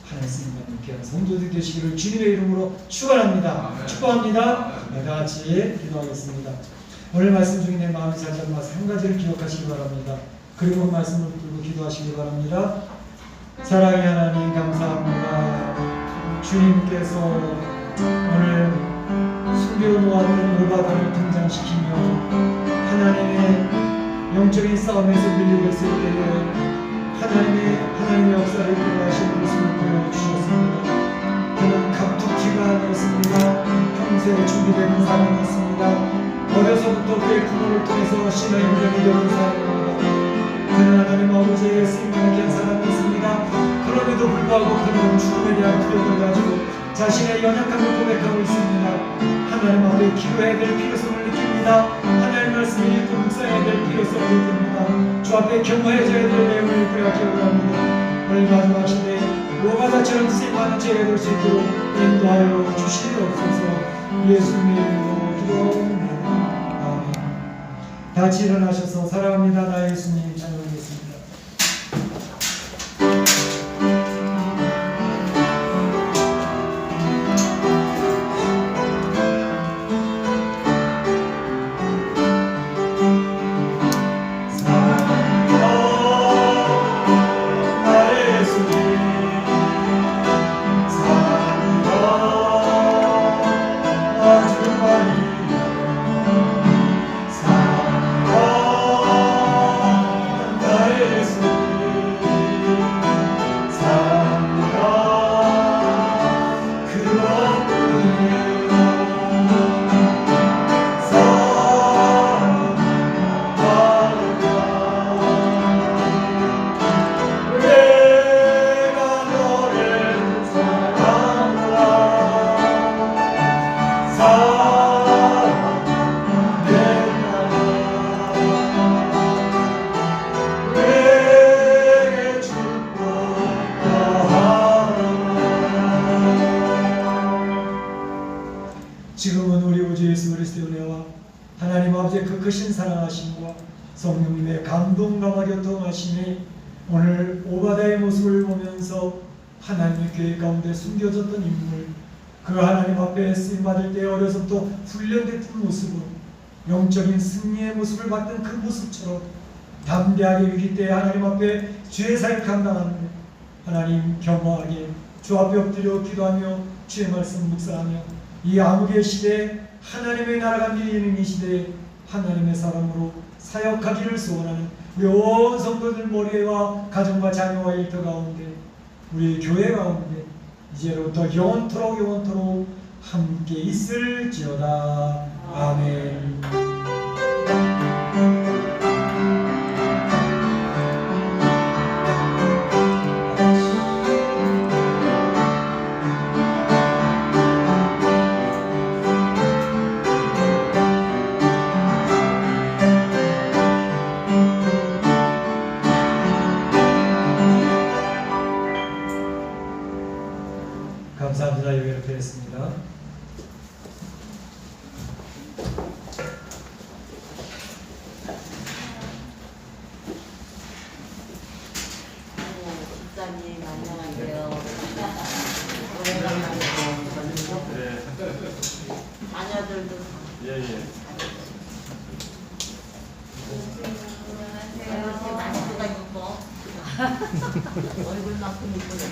하나님 쓰임받는 귀한 성도들 되시기를 주님의 이름으로 축원합니다. 축복합니다. 네, 다 같이 기도하겠습니다. 오늘 말씀 중에 내 마음이 잘 잡아서 한 가지를 기억하시기 바랍니다. 그리고 말씀을 들고 기도하시기 바랍니다. 사랑의 하나님 감사합니다. 주님께서 오늘 숨겨놓았던 오바다를 등장시키며 하나님의 영적인 싸움에서 밀리고 있을 때에 하나님의 역사를 이끌어가시는 모습을 보여주셨습니다. 그는 갑툭튀가 아니었습니다. 평소에 준비되는 사람이었습니다. 어려서부터 그의 부모를 통해서 신의 훈련이 되는 사람입니다. 그는 하나님 아버지의 쓰임을 한 사람이었습니다. 그럼에도 불구하고 그는 죽음에 대한 두려움을 가지고 자신의 연약함을 고백하고 있습니다. 하나님 앞에 기도해야 될 필요성을 느낍니다. 하나님 말씀을 읽고 묵상해야 될 필요성을 느낍니다. 주 앞에 겸허해져야 될 내용을 그가 기억을 합니다. 오늘 마지막 시대에 오바다처럼 쓰임받는 제가 될 수 있도록 인도하여 주시옵소서. 예수님의 이름으로 기도합니다. 아멘. 다 같이 일어나셔서 사랑합니다 나 예수님 찬양하겠습니다. 지금은 우리 구주 예수 그리스도의 은혜와 하나님 아버지의 그 크신 사랑하심과 성령님의 감동감화 교통하심이 오늘 오바다의 모습을 보면서 하나님의 교회 가운데 숨겨졌던 인물, 그 하나님 앞에 쓰임받을 때 어려서부터 훈련됐던 모습은 영적인 승리의 모습을 봤던 그 모습처럼 담대하게 위기 때 하나님 앞에 주의 사역 감당하는 하나님 겸허하게 주 앞에 엎드려 기도하며 주의 말씀 묵상하며 이 암흑의 시대에 하나님의 나라가 밀리는 이 시대에 하나님의 사람으로 사역하기를 소원하는 우리 온 성도들 머리와 가정과 자녀와 일터 가운데 우리 교회 가운데 이제로부터 영원토록 함께 있을지어다. 아멘. 감사합니다. 여기 이렇게 했습니다. 집사님 안녕하세요. 오래간만이고 자녀들도 이렇게 말수가 이뻐. 얼굴만큼 이쁘네.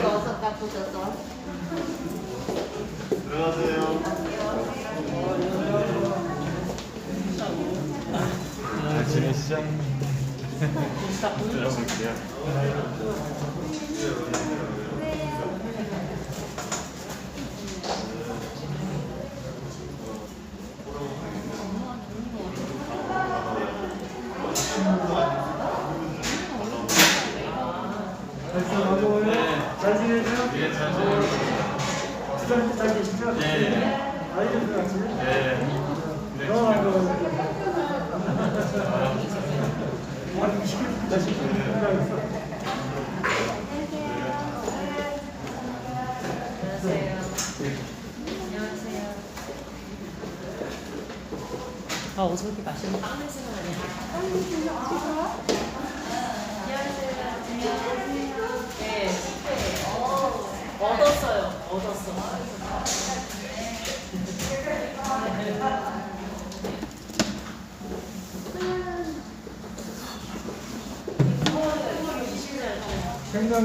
어서 깎으셨어? 들어가세요. 잘 지내시죠? 들어볼게요. 잘 지내세요? 예, 잘 지내세요. 부장님 잘 계시죠? 네. 아이들 같이? 네. 아, 어서 이렇게 맛있는 빵 냄새가 나네. 네, 얻었어요. 얻었어. 생명